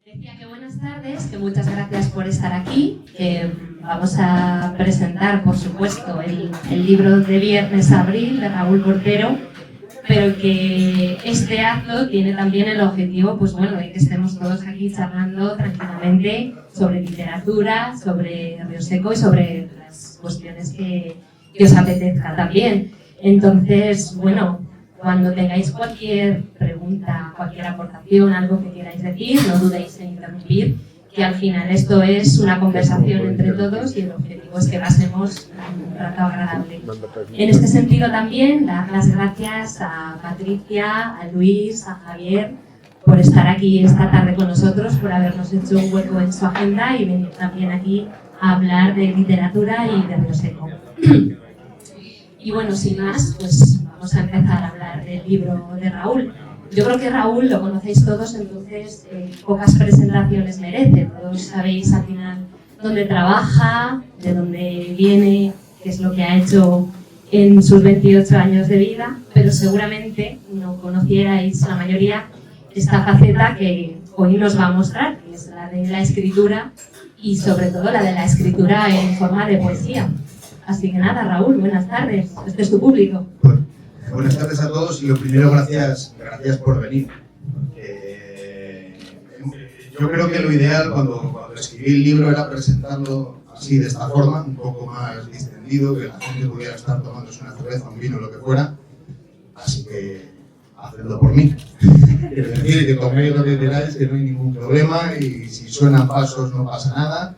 Decía que buenas tardes, que muchas gracias por estar aquí, que vamos a presentar, por supuesto, el libro de Viernes a Abril de Raúl Portero, pero que este acto tiene también el objetivo, pues bueno, de que estemos todos aquí charlando tranquilamente sobre literatura, sobre Río Seco y sobre las cuestiones que os apetezca también. Entonces, bueno, cuando tengáis cualquier pregunta, cualquier aportación, algo que queráis decir, no dudéis en interrumpir, que al final esto es una conversación entre todos y el objetivo es que pasemos un rato agradable. En este sentido también, dar las gracias a Patricia, a Luis, a Javier, por estar aquí esta tarde con nosotros, por habernos hecho un hueco en su agenda y venir también aquí a hablar de literatura y de Río Seco. Y bueno, sin más, pues vamos a empezar a hablar del libro de Raúl. Yo creo que Raúl lo conocéis todos, entonces pocas presentaciones merece. Todos sabéis al final dónde trabaja, de dónde viene, qué es lo que ha hecho en sus 28 años de vida, pero seguramente no conocierais la mayoría esta faceta que hoy nos va a mostrar, que es la de la escritura y sobre todo la de la escritura en forma de poesía. Así que nada, Raúl, buenas tardes. Este es tu público. Buenas tardes a todos y lo primero, gracias por venir. Yo creo que lo ideal cuando escribí el libro era presentarlo así, de esta forma, un poco más distendido, que la gente pudiera estar tomándose una cerveza, un vino, lo que fuera. Así que, hacedlo por mí. Quiero decir que toméis lo que queráis, que no hay ningún problema y si suenan pasos no pasa nada.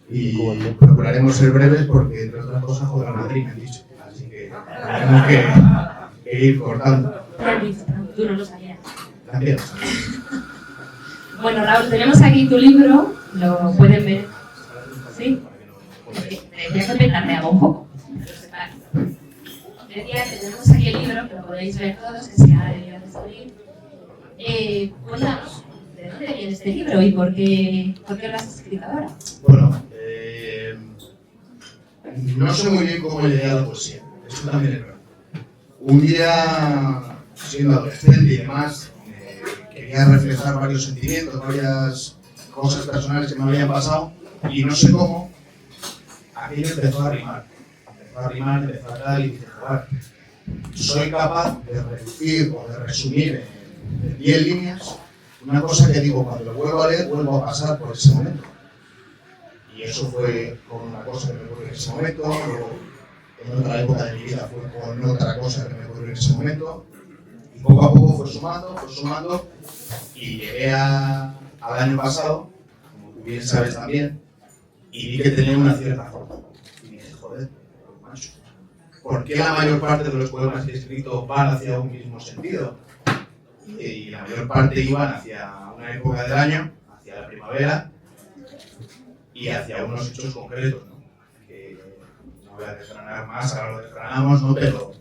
Y procuraremos ser breves porque, entre otras cosas, joder a Madrid, me han dicho. Así que tenemos que ir cortando. Tú no lo sabías. También. Bueno, Raúl, tenemos aquí tu libro, lo pueden ver. ¿Sí? Decía que petardeaba un poco. Decía que tenemos aquí el libro, que lo podéis ver todos, que se llama de Viernes a Abril. Cuéntanos, ¿de dónde viene este libro y por qué lo has escrito ahora? Bueno, no sé muy bien cómo llegué a la poesía. Eso también es verdad. Un día, siendo adolescente y demás, quería reflejar varios sentimientos, varias cosas personales que me habían pasado y no sé cómo, aquello empezó a rimar. Empezó a tal y dije, joder, soy capaz de reducir o de resumir en 10 líneas una cosa que digo, cuando lo vuelvo a leer, vuelvo a pasar por ese momento. Y eso fue con una cosa que me ocurrió en ese momento, luego en otra época de mi vida fue con otra cosa que me ocurrió en ese momento. Y poco a poco fue sumando y llegué al año pasado, como tú bien sabes también, y vi que tenía una cierta forma. Y dije, joder, macho, ¿por qué la mayor parte de los poemas que he escrito van hacia un mismo sentido? Y la mayor parte iban hacia una época del año, hacia la primavera y hacia unos hechos concretos, ¿no? Que no voy a desgranar más, ahora lo desgranamos, ¿no? Pero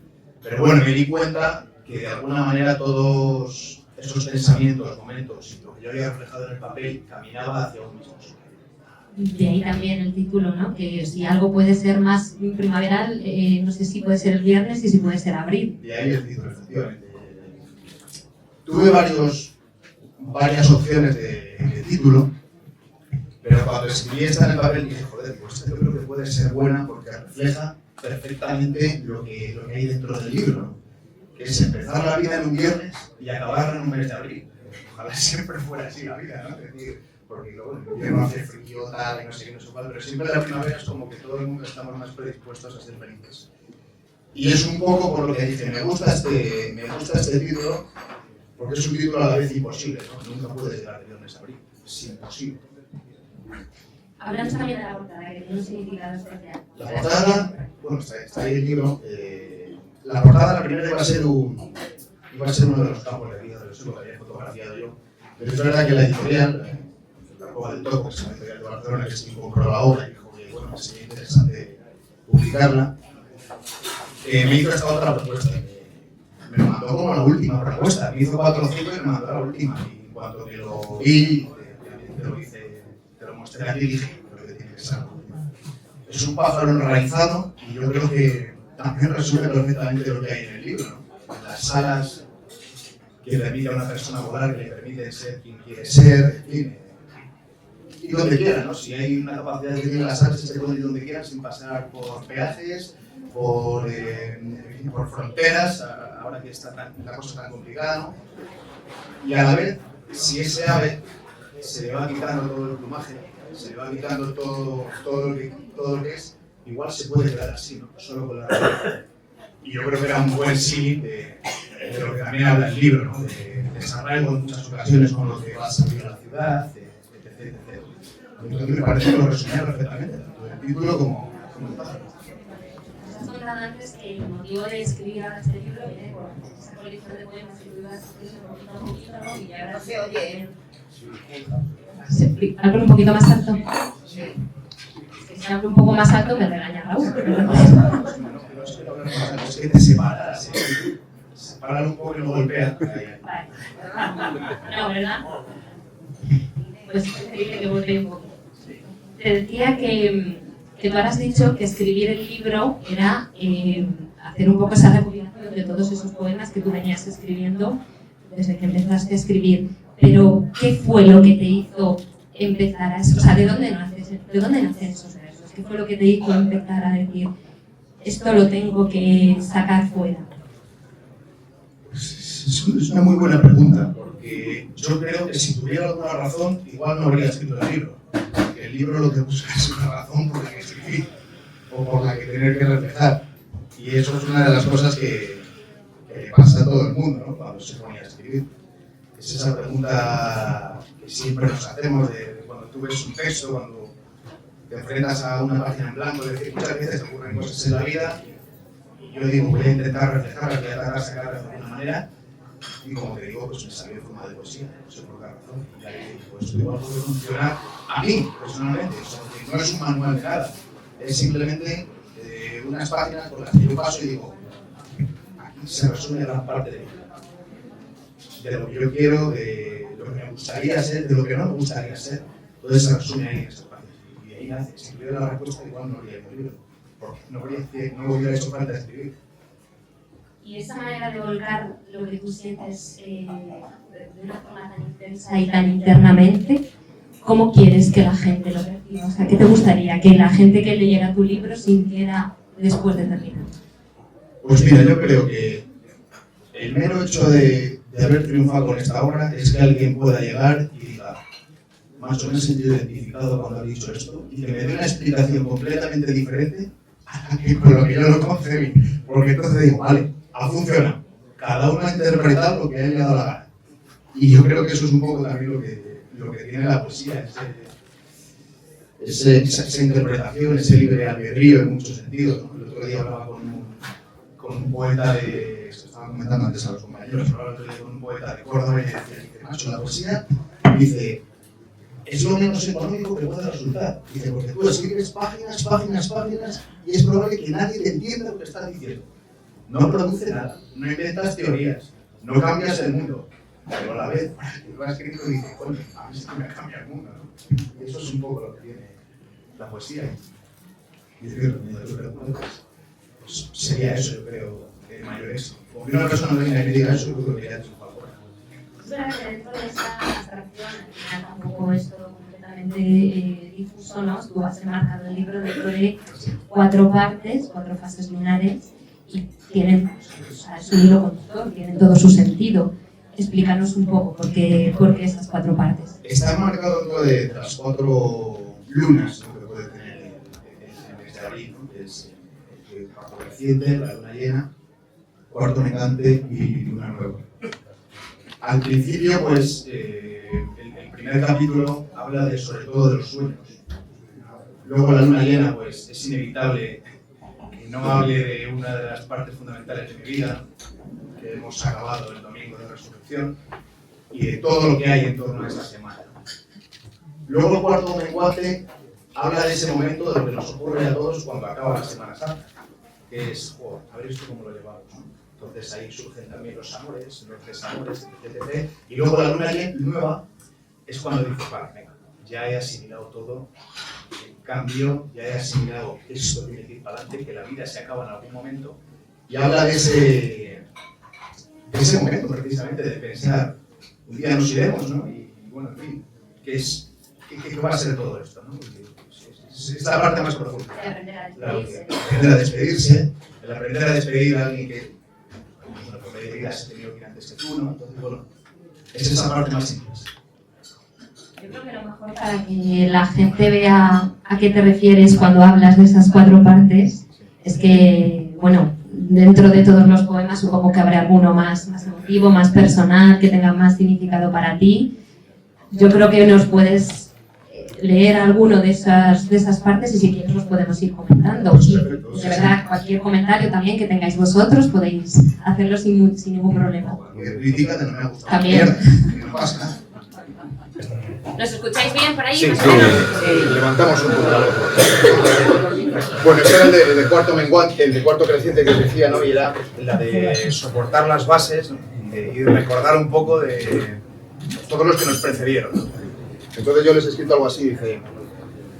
bueno, me di cuenta que de alguna manera todos esos pensamientos, momentos, lo que yo había reflejado en el papel, caminaba hacia un mismo sitio. De ahí también el título, ¿no? Que si algo puede ser más primaveral, no sé si puede ser el viernes y si puede ser abril. De ahí el título, efectivamente. Tuve varias opciones de título, pero cuando escribí esta en el papel dije, joder, pues esta yo creo que puede ser buena porque refleja perfectamente lo que hay dentro del libro, ¿no? Que es empezar la vida en un viernes y acabarla en un mes de abril. Ojalá siempre fuera así la vida, ¿no? Es decir, porque luego en invierno hace frío, tal, y no sé qué, no sé cuál, pero siempre la primavera es como que todo el mundo estamos más predispuestos a ser felices. Y es un poco por lo que dije, me gusta este título, porque es un título a la vez imposible, ¿no? Nunca puedes llegar de viernes a abril, es imposible. Hablamos también de la portada, que tiene un significado especial. La portada, bueno, está ahí el libro. La portada, la primera, iba a ser uno de los campos de vida de los que había fotografiado yo. Pero es verdad que la editorial, la Cueva del Toco, que es una editorial de Barcelona, que sí compró la obra y dijo que bueno, que sería interesante publicarla, me hizo esta otra propuesta. Me lo mandó como la última propuesta. Me hizo 4 o 5 y me mandó la última. Y cuando me lo vi, te lo mostré aquí y dije, creo que tiene que ser la última. Es un pájaro enraizado y yo creo que también resume perfectamente lo que hay en el libro, ¿no? Las alas que permite a una persona volar, que le permiten ser quien quiere ser, en fin, ir donde quieran, ¿no? Si hay una capacidad que tienen las apps, se pueden ir donde quieran sin pasar por peajes, por fronteras, ahora que está la cosa tan complicada, ¿no? Y a la vez, si ese ave se le va quitando todo el plumaje, se le va quitando todo lo que es, igual se puede quedar así, ¿no? Solo con la realidad. Y yo creo que era un buen símil de lo que también habla el libro, ¿no? De desarraigo en muchas ocasiones con lo que va a salir a la ciudad, etc. Entonces me parece que lo resumía perfectamente, tanto el título como el pájaro. Has contado antes que el motivo de escribir ahora este libro viene por esa colección de poemas que tú ibas poquito a poquito, ¿no? Y ahora se oye. ¿Hablo un poquito más alto? Sí. Es que si hablo un poco más alto me regaña Raúl. Es que te separas, separar un poco y no golpeas. Vale. No, ¿verdad? Pues es preferible que golpee un poco. Te decía que tú ahora has dicho que escribir el libro era hacer un poco esa recopilación de todos esos poemas que tú venías escribiendo desde que empezaste a escribir. Pero, ¿qué fue lo que te hizo empezar a eso? O sea, ¿de dónde nacen esos versos? ¿Qué fue lo que te hizo empezar a decir, esto lo tengo que sacar fuera? Pues es una muy buena pregunta, porque yo creo que si tuviera alguna razón, igual no habría escrito el libro. Porque el libro lo que busca es una razón por la que escribir, o por la que tener que reflejar. Y eso es una de las cosas que le pasa a todo el mundo, ¿no? Cuando se ponía a escribir. Es esa pregunta que siempre nos hacemos de cuando tú ves un texto, cuando te enfrentas a una página en blanco, es decir, muchas veces te ocurren cosas en la vida y yo digo, voy a intentar reflejarlas, voy a tratar de sacarlas de alguna manera y como te digo, pues me salió en forma de poesía, no sé por qué razón. Y ahí, pues igual puede funcionar a mí, personalmente, o sea, que no es un manual de nada, es simplemente unas páginas por las que yo paso y digo, aquí se resume gran parte de mi vida. De lo que yo quiero, de lo que me gustaría ser, de lo que no me gustaría ser, todo se resume ahí en estas páginas. Y ahí nace. Si tuviera la respuesta, igual no habría el libro, porque no hubiera hecho falta escribir. Y esa manera de volcar lo que tú sientes de una forma tan intensa y tan internamente, ¿cómo quieres que la gente lo reciba? O sea, ¿qué te gustaría que la gente que leyera tu libro sintiera después de terminar? Pues mira, yo creo que el mero hecho de haber triunfado con esta obra es que alguien pueda llegar y diga, más o menos he sentido identificado cuando ha dicho esto, y que me dé una explicación completamente diferente a que con lo que yo lo concebí. Porque entonces digo, vale, ha funcionado. Cada uno ha interpretado lo que ha llegado a la gana. Y yo creo que eso es un poco también lo que tiene la poesía, esa interpretación, ese libre albedrío en muchos sentidos, ¿no? El otro día hablaba con un poeta de... Estaba comentando antes a los compañeros, hablaba el otro día con un poeta de Córdoba y decía, macho, la poesía, dice, es lo menos económico que puede resultar. Dice, porque tú escribes páginas, y es probable que nadie te entienda lo que estás diciendo. No produce nada, no inventas teorías, no cambias el mundo, pero a la vez, lo has escrito y dices, coño, a mí sí que me cambia el mundo, ¿no? Y eso es un poco lo que tiene la poesía. Y de pues sería eso, yo creo, el mayor éxito. Como que una persona venga y me diga eso, yo creo que ya es un favor. Es verdad que dentro de esa abstracción, tampoco es todo completamente difuso, ¿no? Tú has enmarcado el libro dentro de 4 partes, 4 fases lunares, y tienen, o sea, es un hilo conductor, tienen todo su sentido. Explícanos un poco por qué esas 4 partes. Está enmarcado dentro de las 4 lunas, ¿no?, que puede tener el mes de abril, ¿no?, que es el cuarto creciente, la luna llena, cuarto menguante y luna nueva. Al principio, pues, el primer capítulo habla sobre todo de los sueños. Luego la luna llena, pues, es inevitable que no hable de una de las partes fundamentales de mi vida, que hemos acabado el domingo de resurrección, y de todo lo que hay en torno a esta semana. Luego el cuarto menguante habla de ese momento de lo que nos ocurre a todos cuando acaba la Semana Santa, que es, a ver esto cómo lo llevamos, ¿no? Entonces ahí surgen también los amores, los desamores, etc. Y luego la luna nueva es cuando dices, vale, venga, ya he asimilado todo, el cambio, ya he asimilado esto tiene que ir para adelante, que la vida se acaba en algún momento, y habla de ese momento precisamente de pensar, un día nos iremos, ¿no? Y bueno, en fin, ¿qué es ¿qué va a ser todo esto? ¿No? Es la parte más profunda. El aprender a despedirse. El aprender a despedirse, el aprender a despedir a alguien que, bueno, por medio de vida se ha tenido que ir antes que tú, ¿no? Entonces, bueno, es esa parte más simple. Yo creo que lo mejor para que la gente vea a qué te refieres cuando hablas de esas 4 partes es que, bueno, dentro de todos los poemas supongo que habrá alguno más emotivo, más personal, que tenga más significado para ti. Yo creo que nos puedes leer alguno de esas partes y si quieres los podemos ir comentando. Y de verdad, cualquier comentario también que tengáis vosotros podéis hacerlo sin ningún problema. Cualquier crítica que no me ha gustado. También. No pasa nada. ¿Nos escucháis bien por ahí? Sí, levantamos un poco la voz. Bueno, ese era el de cuarto menguante, el de cuarto creciente que os decía, ¿no? Y era la de soportar las bases, ¿no? Y recordar un poco de todos los que nos precedieron, ¿no? Entonces yo les he escrito algo así, dice: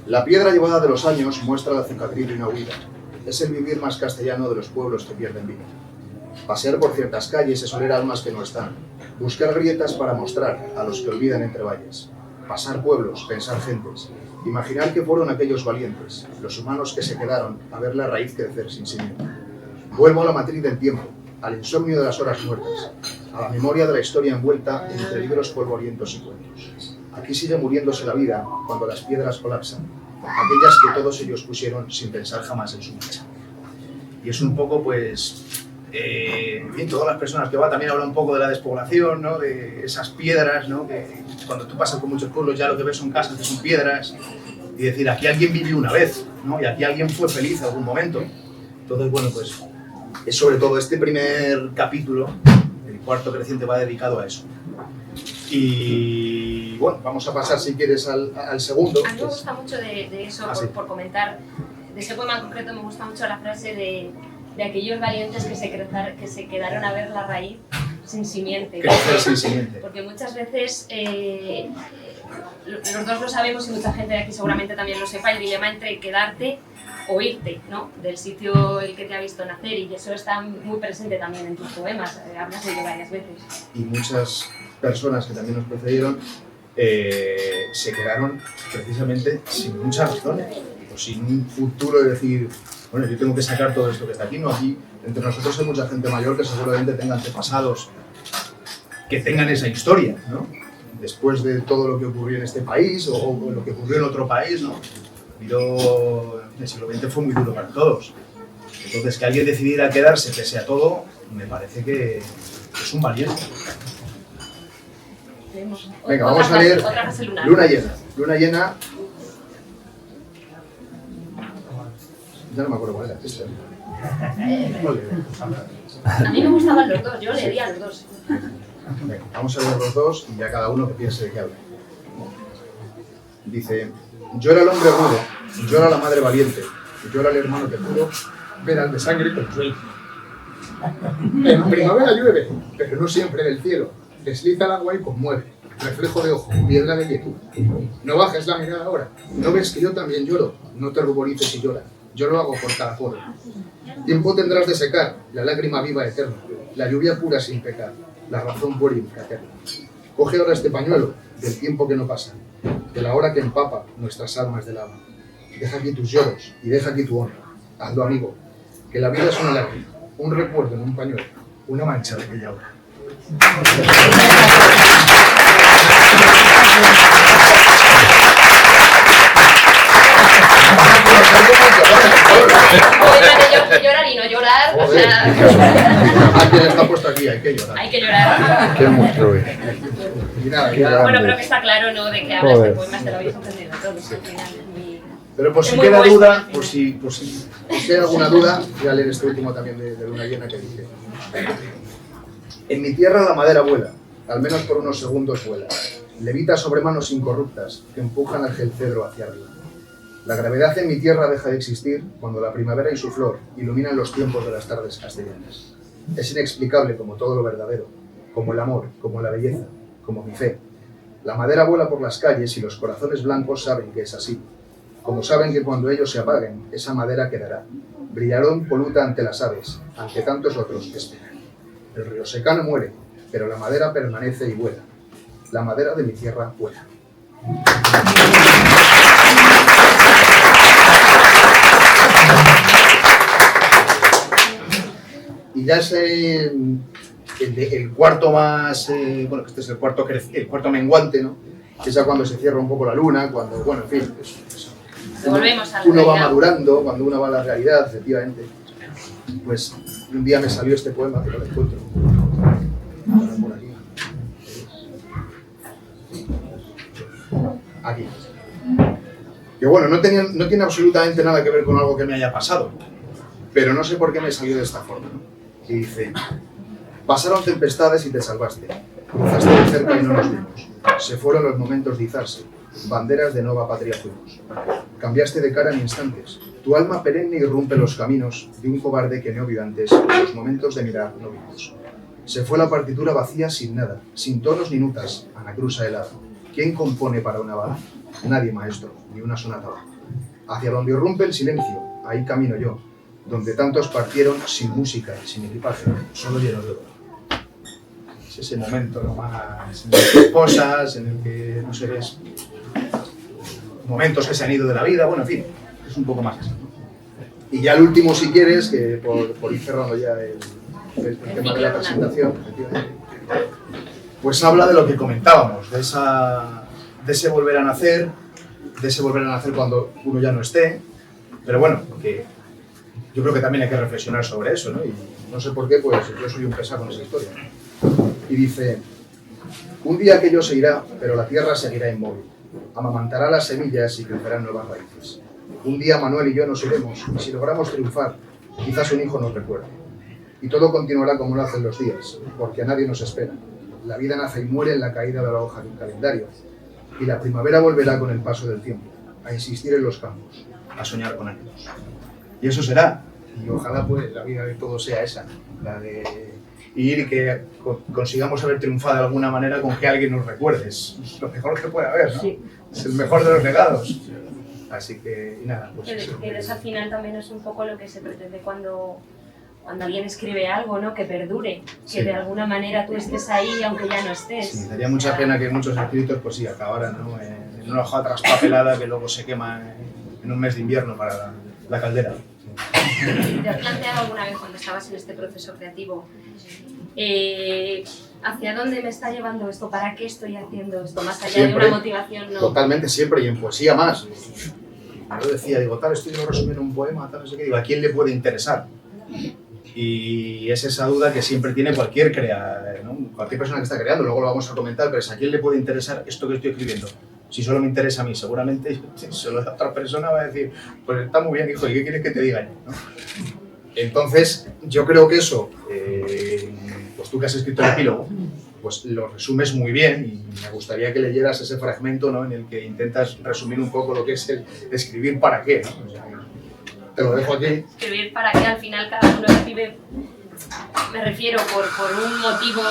la piedra llevada de los años muestra la cicatriz de una huida. Es el vivir más castellano de los pueblos que pierden vida. Pasear por ciertas calles es oler almas que no están. Buscar grietas para mostrar a los que olvidan entre valles. Pasar pueblos, pensar gentes. Imaginar que fueron aquellos valientes, los humanos que se quedaron a ver la raíz crecer sin cimiento. Vuelvo a la matriz del tiempo, al insomnio de las horas muertas, a la memoria de la historia envuelta entre libros polvorientos y cuentos. Aquí sigue muriéndose la vida cuando las piedras colapsan, aquellas que todos ellos pusieron sin pensar jamás en su marcha. Y es un poco, pues, bien, todas las personas que va también habla un poco de la despoblación, ¿no? De esas piedras, ¿no? Que cuando tú pasas por muchos pueblos ya lo que ves son casas que son piedras, y decir, aquí alguien vivió una vez, ¿no? Y aquí alguien fue feliz en algún momento. Entonces, bueno, pues es sobre todo este primer capítulo, el cuarto creciente, va dedicado a eso. Y bueno, vamos a pasar, si quieres, al segundo. A mí me gusta mucho de eso, por comentar, de ese poema en concreto me gusta mucho la frase de aquellos valientes que se quedaron a ver la raíz sin simiente. Crecer sin simiente. Porque muchas veces, los dos lo sabemos y mucha gente de aquí seguramente también lo sepa, el dilema entre quedarte o irte, ¿no? Del sitio el que te ha visto nacer, y eso está muy presente también en tus poemas, hablas de ello varias veces. Y muchas personas que también nos precedieron se quedaron precisamente sin muchas razones, o sin un futuro de decir, bueno, yo tengo que sacar todo esto que está aquí, no, aquí entre nosotros hay mucha gente mayor que seguramente tenga antepasados que tengan esa historia, ¿no? Después de todo lo que ocurrió en este país o lo que ocurrió en otro país, ¿no? El siglo XX fue muy duro para todos. Entonces, que alguien decidiera quedarse pese a todo, me parece que es un valiente. Venga, vamos a leer Luna llena. Luna llena. Ya no me acuerdo cuál era. A mí me gustaban los dos, yo leería los dos. Venga, vamos a leer los dos y ya cada uno que piense de qué habla. Dice: yo era el hombre rudo, yo era la madre valiente, yo era el hermano que pudo ver al de sangre con sueño. En primavera llueve, pero no siempre del cielo. Desliza el agua y conmueve. Reflejo de ojo, piedra de hielo. No bajes la mirada ahora. No ves que yo también lloro. No te ruborices y llora. Yo lo hago por cada poro. Tiempo tendrás de secar, la lágrima viva eterna, la lluvia pura sin pecar, la razón pura y fraterna. Coge ahora este pañuelo del tiempo que no pasa, de la hora que empapa nuestras almas de lava. Deja aquí tus lloros y deja aquí tu honra. Hazlo, amigo, que la vida es una lágrima, un recuerdo en un pañuelo, una mancha de aquella hora. Llorar y no llorar, o sea... Aquí está puesto aquí, hay que llorar. Hay que llorar. Qué monstruo es. Y nada, ya... Bueno, creo que está claro, ¿no?, de que hablas de poemas, te lo habéis entendido todos, al final es muy... Pero por si queda duda, por si hay alguna duda, voy a leer este último también de Luna llena que dice: en mi tierra la madera vuela, al menos por unos segundos vuela. Levita sobre manos incorruptas que empujan al gelcedro hacia arriba. La gravedad en mi tierra deja de existir cuando la primavera y su flor iluminan los tiempos de las tardes castellanas. Es inexplicable como todo lo verdadero, como el amor, como la belleza, como mi fe. La madera vuela por las calles y los corazones blancos saben que es así. Como saben que cuando ellos se apaguen, esa madera quedará. Brillará impoluta ante las aves, ante tantos otros que esperan. El río secano muere, pero la madera permanece y vuela. La madera de mi tierra vuela. Y ya es el cuarto más, bueno, este es el cuarto menguante, ¿no? Que es ya cuando se cierra un poco la luna, cuando, bueno, en fin, uno va madurando, cuando uno va a la realidad, efectivamente. Pues un día me salió este poema, que no lo encuentro. Por aquí. Aquí. Que bueno, no tiene absolutamente nada que ver con algo que me haya pasado, pero no sé por qué me salió de esta forma, ¿no? Y dice: pasaron tempestades y te salvaste, cruzaste de cerca y no nos vimos, se fueron los momentos de izarse, banderas de nueva patria fuimos, cambiaste de cara en instantes, tu alma perenne irrumpe los caminos de un cobarde que no vio antes, los momentos de mirar no vimos. Se fue la partitura vacía sin nada, sin tonos ni notas, anacrusa helada. ¿Quién compone para una bala? Nadie, maestro, ni una sonata. Hacia donde irrumpe el silencio, ahí camino yo, donde tantos partieron sin música, sin equipaje, solo lleno de oro. Es ese momento nomás, en el que cosas, en el que no se ves momentos que se han ido de la vida, bueno, en fin, es un poco más eso. Y ya el último, si quieres, que por ir cerrando ya el tema de la presentación, pues habla de lo que comentábamos, de ese volver a nacer, cuando uno ya no esté, pero bueno, porque yo creo que también hay que reflexionar sobre eso, ¿no? Y no sé por qué, pues yo soy un pesado con esa historia, ¿no? Y dice: un día aquello se irá, pero la tierra seguirá inmóvil, amamantará las semillas y crecerán nuevas raíces. Un día Manuel y yo nos iremos, y si logramos triunfar, quizás un hijo nos recuerde. Y todo continuará como lo hacen los días, porque a nadie nos espera. La vida nace y muere en la caída de la hoja de un calendario, y la primavera volverá con el paso del tiempo, a insistir en los campos, a soñar con ánimos. Y eso será, y ojalá pues la vida de todos sea esa, la de ir y que consigamos haber triunfado de alguna manera con que alguien nos recuerde. Es lo mejor que puede haber, ¿no? Sí. Es el mejor de los legados. Así que, y nada, pues eso. Que eso al final también es un poco lo que se pretende cuando alguien escribe algo, ¿no? Que perdure, sí. Que de alguna manera tú estés ahí aunque ya no estés. Sí, daría mucha pena que muchos escritos, pues sí, acabaran, ¿no? En una hoja traspapelada que luego se quema en un mes de invierno para la caldera. ¿Te has planteado alguna vez cuando estabas en este proceso creativo hacia dónde me está llevando esto? ¿Para qué estoy haciendo esto? Más allá siempre, de una motivación, ¿no? Totalmente, siempre, y en poesía más. Yo decía, digo, tal, estoy resumiendo un poema, tal, no sé qué, digo, ¿a quién le puede interesar? Y es esa duda que siempre tiene cualquier persona que está creando, luego lo vamos a comentar, pero es ¿a quién le puede interesar esto que estoy escribiendo? Si solo me interesa a mí, seguramente solo la otra persona va a decir, pues está muy bien, hijo, ¿y qué quieres que te diga yo? ¿No? Entonces, yo creo que eso, pues tú que has escrito el epílogo, pues lo resumes muy bien y me gustaría que leyeras ese fragmento, ¿no? En el que intentas resumir un poco lo que es el escribir para qué, ¿no? O sea, te lo dejo aquí. Escribir para qué, al final cada uno escribe, me refiero, por un motivo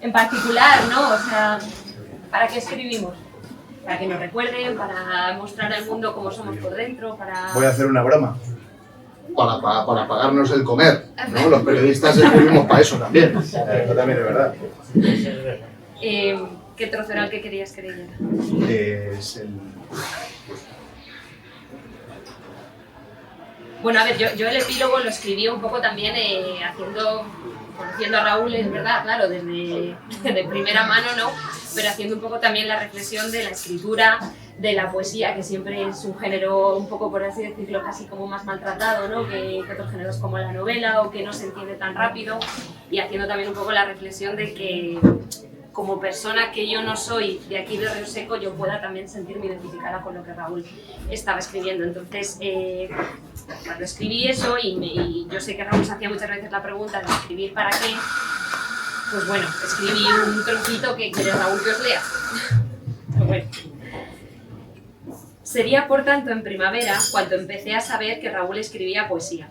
en particular, ¿no? O sea, ¿para qué escribimos? Para que nos recuerden, para mostrar al mundo cómo somos por dentro, para... Voy a hacer una broma. Para pagarnos el comer, ¿no? Los periodistas escribimos para eso también. Eso también es verdad. ¿Qué trozo era el que querías que leyera? Es el... Bueno, a ver, yo el epílogo lo escribí un poco también conociendo a Raúl, es verdad, claro, desde primera mano, ¿no? Pero haciendo un poco también la reflexión de la escritura, de la poesía, que siempre es un género un poco, por así decirlo, casi como más maltratado, ¿no? Que otros géneros como la novela o que no se entiende tan rápido, y haciendo también un poco la reflexión de que como persona que yo no soy de aquí de Río Seco, yo pueda también sentirme identificada con lo que Raúl estaba escribiendo. Entonces, cuando escribí eso, y yo sé que Raúl se hacía muchas veces la pregunta de escribir para qué, pues bueno, escribí un trocito que quiere Raúl que os lea. Pues bueno. Sería, por tanto, en primavera cuando empecé a saber que Raúl escribía poesía.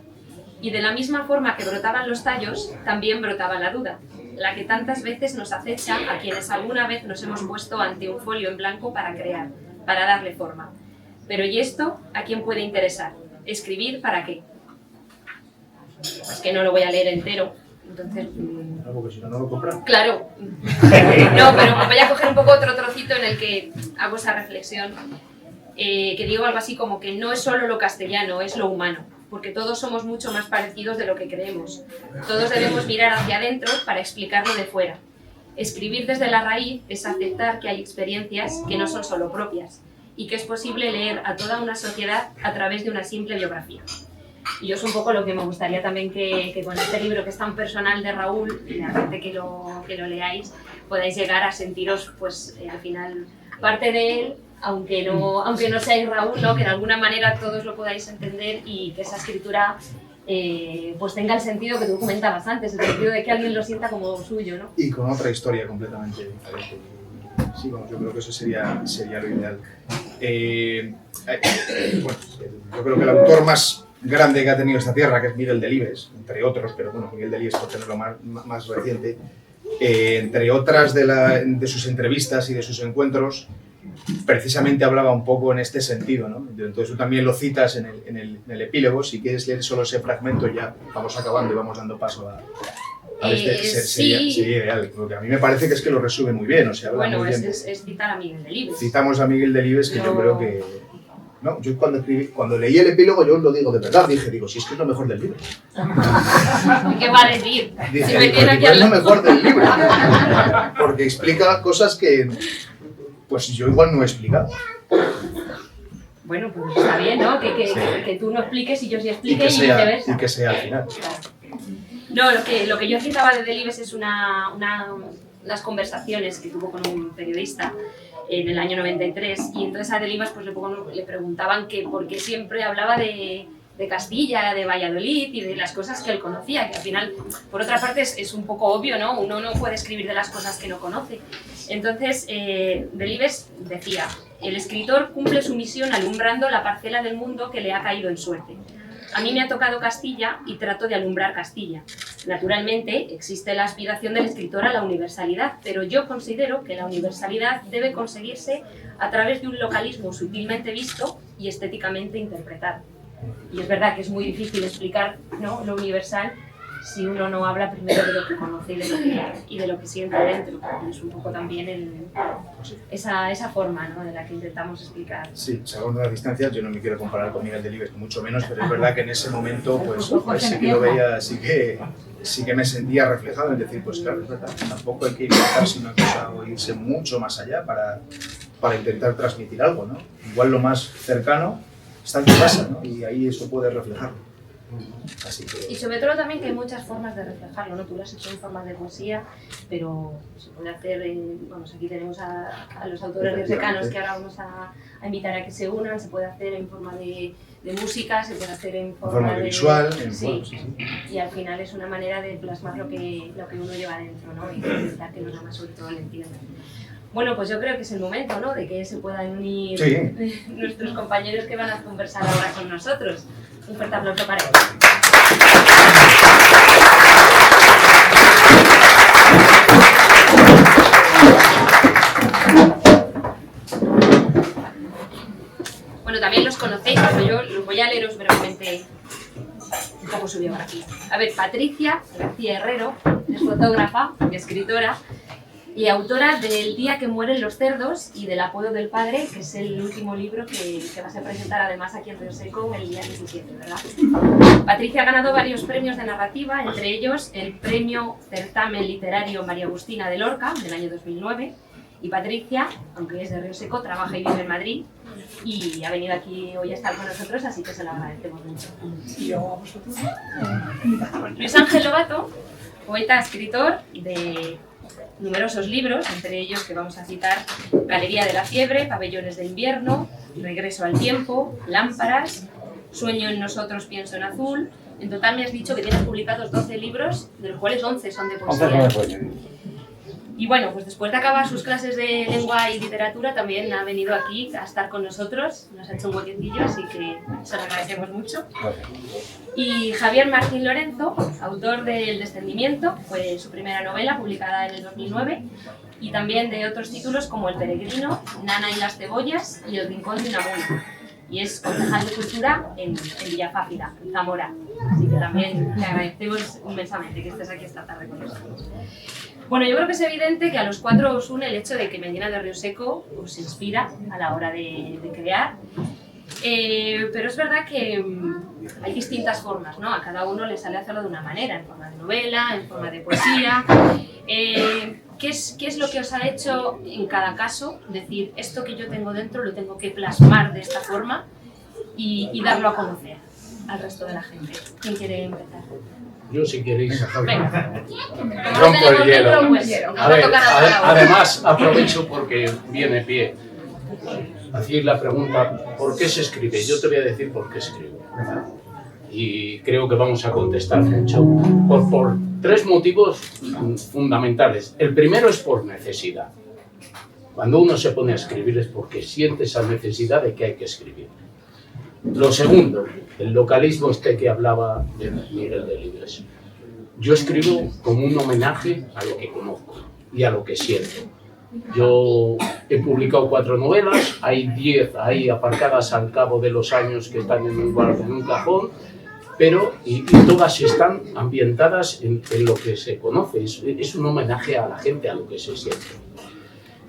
Y de la misma forma que brotaban los tallos, también brotaba la duda, la que tantas veces nos acecha a quienes alguna vez nos hemos puesto ante un folio en blanco para crear, para darle forma. Pero ¿y esto a quién puede interesar? ¿Escribir para qué? Es que no lo voy a leer entero, entonces... No, porque si no, no lo compran. Claro. No, pero voy a coger un poco otro trozo trocito en el que hago esa reflexión, que digo algo así como que no es solo lo castellano, es lo humano, porque todos somos mucho más parecidos de lo que creemos. Todos debemos mirar hacia adentro para explicarlo de fuera. Escribir desde la raíz es aceptar que hay experiencias que no son solo propias y que es posible leer a toda una sociedad a través de una simple biografía. Y yo es un poco lo que me gustaría también que con este libro que es tan personal de Raúl, y la gente que lo leáis, podáis llegar a sentiros, pues al final, parte de él, aunque no seáis Raúl, ¿no? Que de alguna manera todos lo podáis entender y que esa escritura pues tenga el sentido que tú comentabas antes, el sentido de que alguien lo sienta como suyo, ¿no? Y con otra historia completamente diferente. Sí, bueno, yo creo que eso sería lo ideal. Bueno, yo creo que el autor más grande que ha tenido esta tierra, que es Miguel Delibes, entre otros, pero bueno, Miguel Delibes por tenerlo más reciente, entre otras de sus entrevistas y de sus encuentros, precisamente hablaba un poco en este sentido, ¿no? Entonces tú también lo citas en el epílogo. Si quieres leer solo ese fragmento, ya vamos acabando y vamos dando paso a sería ideal, porque a mí me parece que es que lo resume muy bien, o sea, habla muy bien. Es citar a Miguel Delibes. Citamos a Miguel Delibes, que yo creo que... No, yo cuando leí el epílogo, yo lo digo de verdad, digo, si es que es lo mejor del libro. ¿Qué va a decir? Dije, si me tiene aquí es lo mejor del libro, porque explica cosas que pues yo igual no he explicado. Bueno, pues está bien, ¿no? Que tú no expliques y yo sí explique y viceversa. Y que sea al final. No, lo que yo citaba de Delibes es unas conversaciones que tuvo con un periodista en el año 93, y entonces a Delibes pues le preguntaban que por qué siempre hablaba de Castilla, de Valladolid y de las cosas que él conocía, que al final, por otra parte, es un poco obvio, ¿no? Uno no puede escribir de las cosas que no conoce. Entonces, Delibes decía, el escritor cumple su misión alumbrando la parcela del mundo que le ha caído en suerte. A mí me ha tocado Castilla y trato de alumbrar Castilla. Naturalmente, existe la aspiración del escritor a la universalidad, pero yo considero que la universalidad debe conseguirse a través de un localismo sutilmente visto y estéticamente interpretado. Y es verdad que es muy difícil explicar, ¿no?, lo universal si uno no habla primero de lo que conoce y de lo que siente dentro. Y es un poco también esa forma, ¿no?, de la que intentamos explicar. Sí, salvando las distancias, yo no me quiero comparar con Miguel Delibes, mucho menos, pero es verdad que en ese momento pues sí que lo veía, sí que me sentía reflejado, en decir, pues claro, es verdad, tampoco hay que inventarse una cosa o irse mucho más allá para intentar transmitir algo, ¿no? Igual lo más cercano está en tu casa, ¿no? Y ahí eso puede reflejarlo. Así que... Y sobre todo también que hay muchas formas de reflejarlo, ¿no? Tú lo has hecho en forma de poesía, pero se puede hacer, vamos, aquí tenemos a los autores riosecanos que ahora vamos a invitar a que se unan, se puede hacer en forma de música, se puede hacer en forma de visual, sí. Y al final es una manera de plasmar lo que uno lleva dentro, ¿no? Y intentar que los demás sobre todo lo entiendan. Bueno, pues yo creo que es el momento, ¿no?, de que se puedan unir nuestros compañeros que van a conversar ahora con nosotros. Un fuerte aplauso para ellos. Bueno, también los conocéis, pero yo los voy a leeros brevemente un poco su biografía. A ver, Patricia García Herrero es fotógrafa y escritora y autora del Día que mueren los cerdos y del Apodo del Padre, que es el último libro que vas a presentar además aquí en Río Seco el día 17, ¿verdad? Patricia ha ganado varios premios de narrativa, entre ellos el Premio Certamen Literario María Agustina de Lorca del año 2009, y Patricia, aunque es de Río Seco, trabaja y vive en Madrid y ha venido aquí hoy a estar con nosotros, así que se lo agradecemos mucho. Luis Ángel Lobato, poeta, escritor de numerosos libros, entre ellos que vamos a citar Galería de la Fiebre, Pabellones de Invierno, Regreso al Tiempo, Lámparas, Sueño en nosotros, pienso en azul. En total me has dicho que tienes publicados 12 libros, de los cuales 11 son de poesía. Y bueno, pues después de acabar sus clases de lengua y literatura, también ha venido aquí a estar con nosotros, nos ha hecho un huequecillo, así que se lo agradecemos mucho. Y Javier Martín Lorenzo, autor de El Descendimiento, fue su primera novela, publicada en el 2009, y también de otros títulos como El Peregrino, Nana y las cebollas y El Rincón de Unamuno. Y es concejal de Cultura en Villafáfila, en Zamora. Así que también te agradecemos inmensamente que estés aquí esta tarde con nosotros. Bueno, yo creo que es evidente que a los cuatro os une el hecho de que Medina de Río Seco os inspira a la hora de crear. Pero es verdad que hay distintas formas, ¿no? A cada uno le sale hacerlo de una manera, en forma de novela, en forma de poesía. ¿Qué es lo que os ha hecho en cada caso decir esto que yo tengo dentro lo tengo que plasmar de esta forma y darlo a conocer al resto de la gente? ¿Quién quiere empezar? Yo, si queréis. Venga. Rompo el hielo. Pues, A ver, además, aprovecho porque viene pie. Hacéis la pregunta, ¿por qué se escribe? Yo te voy a decir por qué escribo. Y creo que vamos a contestar mucho. Por tres motivos fundamentales. El primero es por necesidad. Cuando uno se pone a escribir es porque siente esa necesidad de que hay que escribir. Lo segundo, el localismo que hablaba de Miguel Delibes. Yo escribo como un homenaje a lo que conozco y a lo que siento. Yo he publicado 4 novelas, hay 10 ahí aparcadas al cabo de los años que están en un cajón, pero y todas están ambientadas en lo que se conoce. Es un homenaje a la gente, a lo que se siente.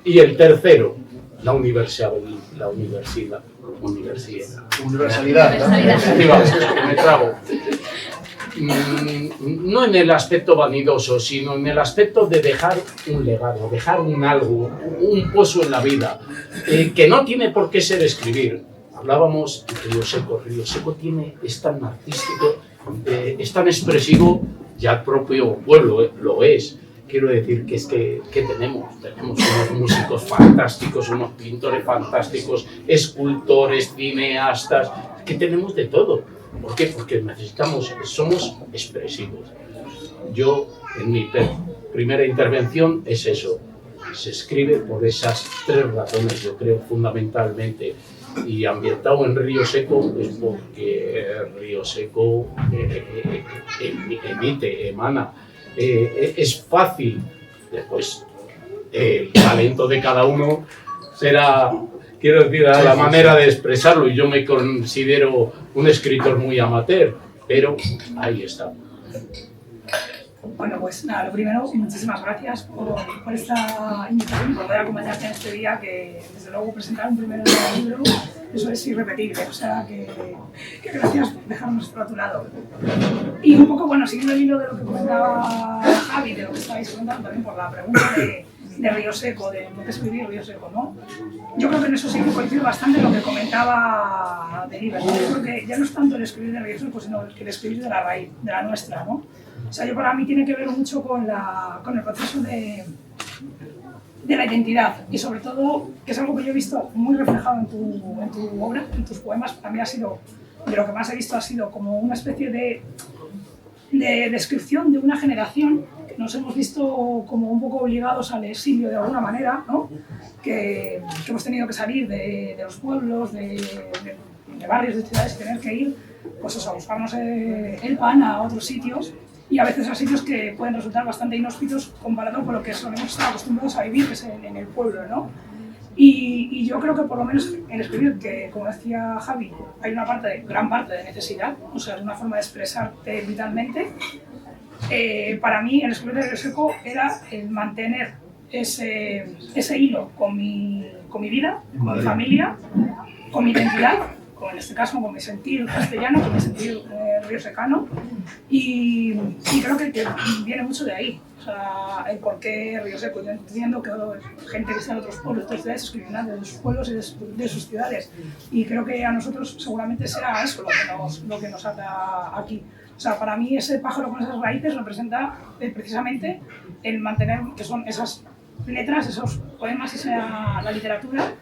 Y el tercero, la universidad. Me trago. No en el aspecto vanidoso, sino en el aspecto de dejar un legado, dejar un algo, un pozo en la vida, que no tiene por qué ser escribir. Hablábamos de Río Seco es tan artístico, es tan expresivo, ya el propio pueblo lo es. Quiero decir que tenemos unos músicos fantásticos, unos pintores fantásticos, escultores, cineastas, que tenemos de todo. ¿Por qué? Porque somos expresivos. Yo, en mi primera intervención, es eso. Se escribe por esas 3 razones, yo creo, fundamentalmente. Y ambientado en Río Seco es porque Río Seco emana. Es fácil, después el talento de cada uno será, quiero decir, la manera de expresarlo, y yo me considero un escritor muy amateur, pero ahí está. Bueno, pues nada, lo primero, muchísimas gracias por esta invitación y por poder acompañarte en este día, que desde luego presentar un primer libro, eso es irrepetible, o sea que gracias por dejarnos estar a tu lado. Y un poco, bueno, siguiendo el hilo de lo que comentaba Javi, de lo que estabais comentando también por la pregunta de Río Seco, de por qué escribir Río Seco, ¿no? Yo creo que en eso sí que coincido bastante lo que comentaba Delibes, ¿no? Yo creo que ya no es tanto el escribir de Río Seco, sino el escribir de la raíz, de la nuestra, ¿no? O sea, para mí tiene que ver mucho con el proceso de la identidad, y sobre todo, que es algo que yo he visto muy reflejado en tu obra, en tus poemas. Para mí ha sido, de lo que más he visto, ha sido como una especie de descripción de una generación que nos hemos visto como un poco obligados al exilio de alguna manera, ¿no? Que hemos tenido que salir de los pueblos, de barrios, de ciudades, y tener que ir, pues eso, a buscarnos el pan a otros sitios, y a veces a sitios que pueden resultar bastante inhóspitos comparado con lo que solemos estar acostumbrados a vivir, que es en el pueblo, ¿no? Y yo creo que por lo menos en escribir, que como decía Javi, hay gran parte de necesidad, o sea, es una forma de expresarte vitalmente. Para mí el escribir de Río Seco era el mantener ese hilo con mi vida, con mi familia, con mi identidad, en este caso con mi sentir castellano, con mi sentir riosecano, y creo que viene mucho de ahí. O sea, el por qué Río Seco. Yo entiendo que gente que está en otros pueblos, de otras ciudades, escribirán de sus pueblos y de sus ciudades, y creo que a nosotros seguramente será eso lo que nos ata aquí. O sea, para mí ese pájaro con esas raíces representa precisamente el mantener, que son esas letras, esos poemas, la literatura,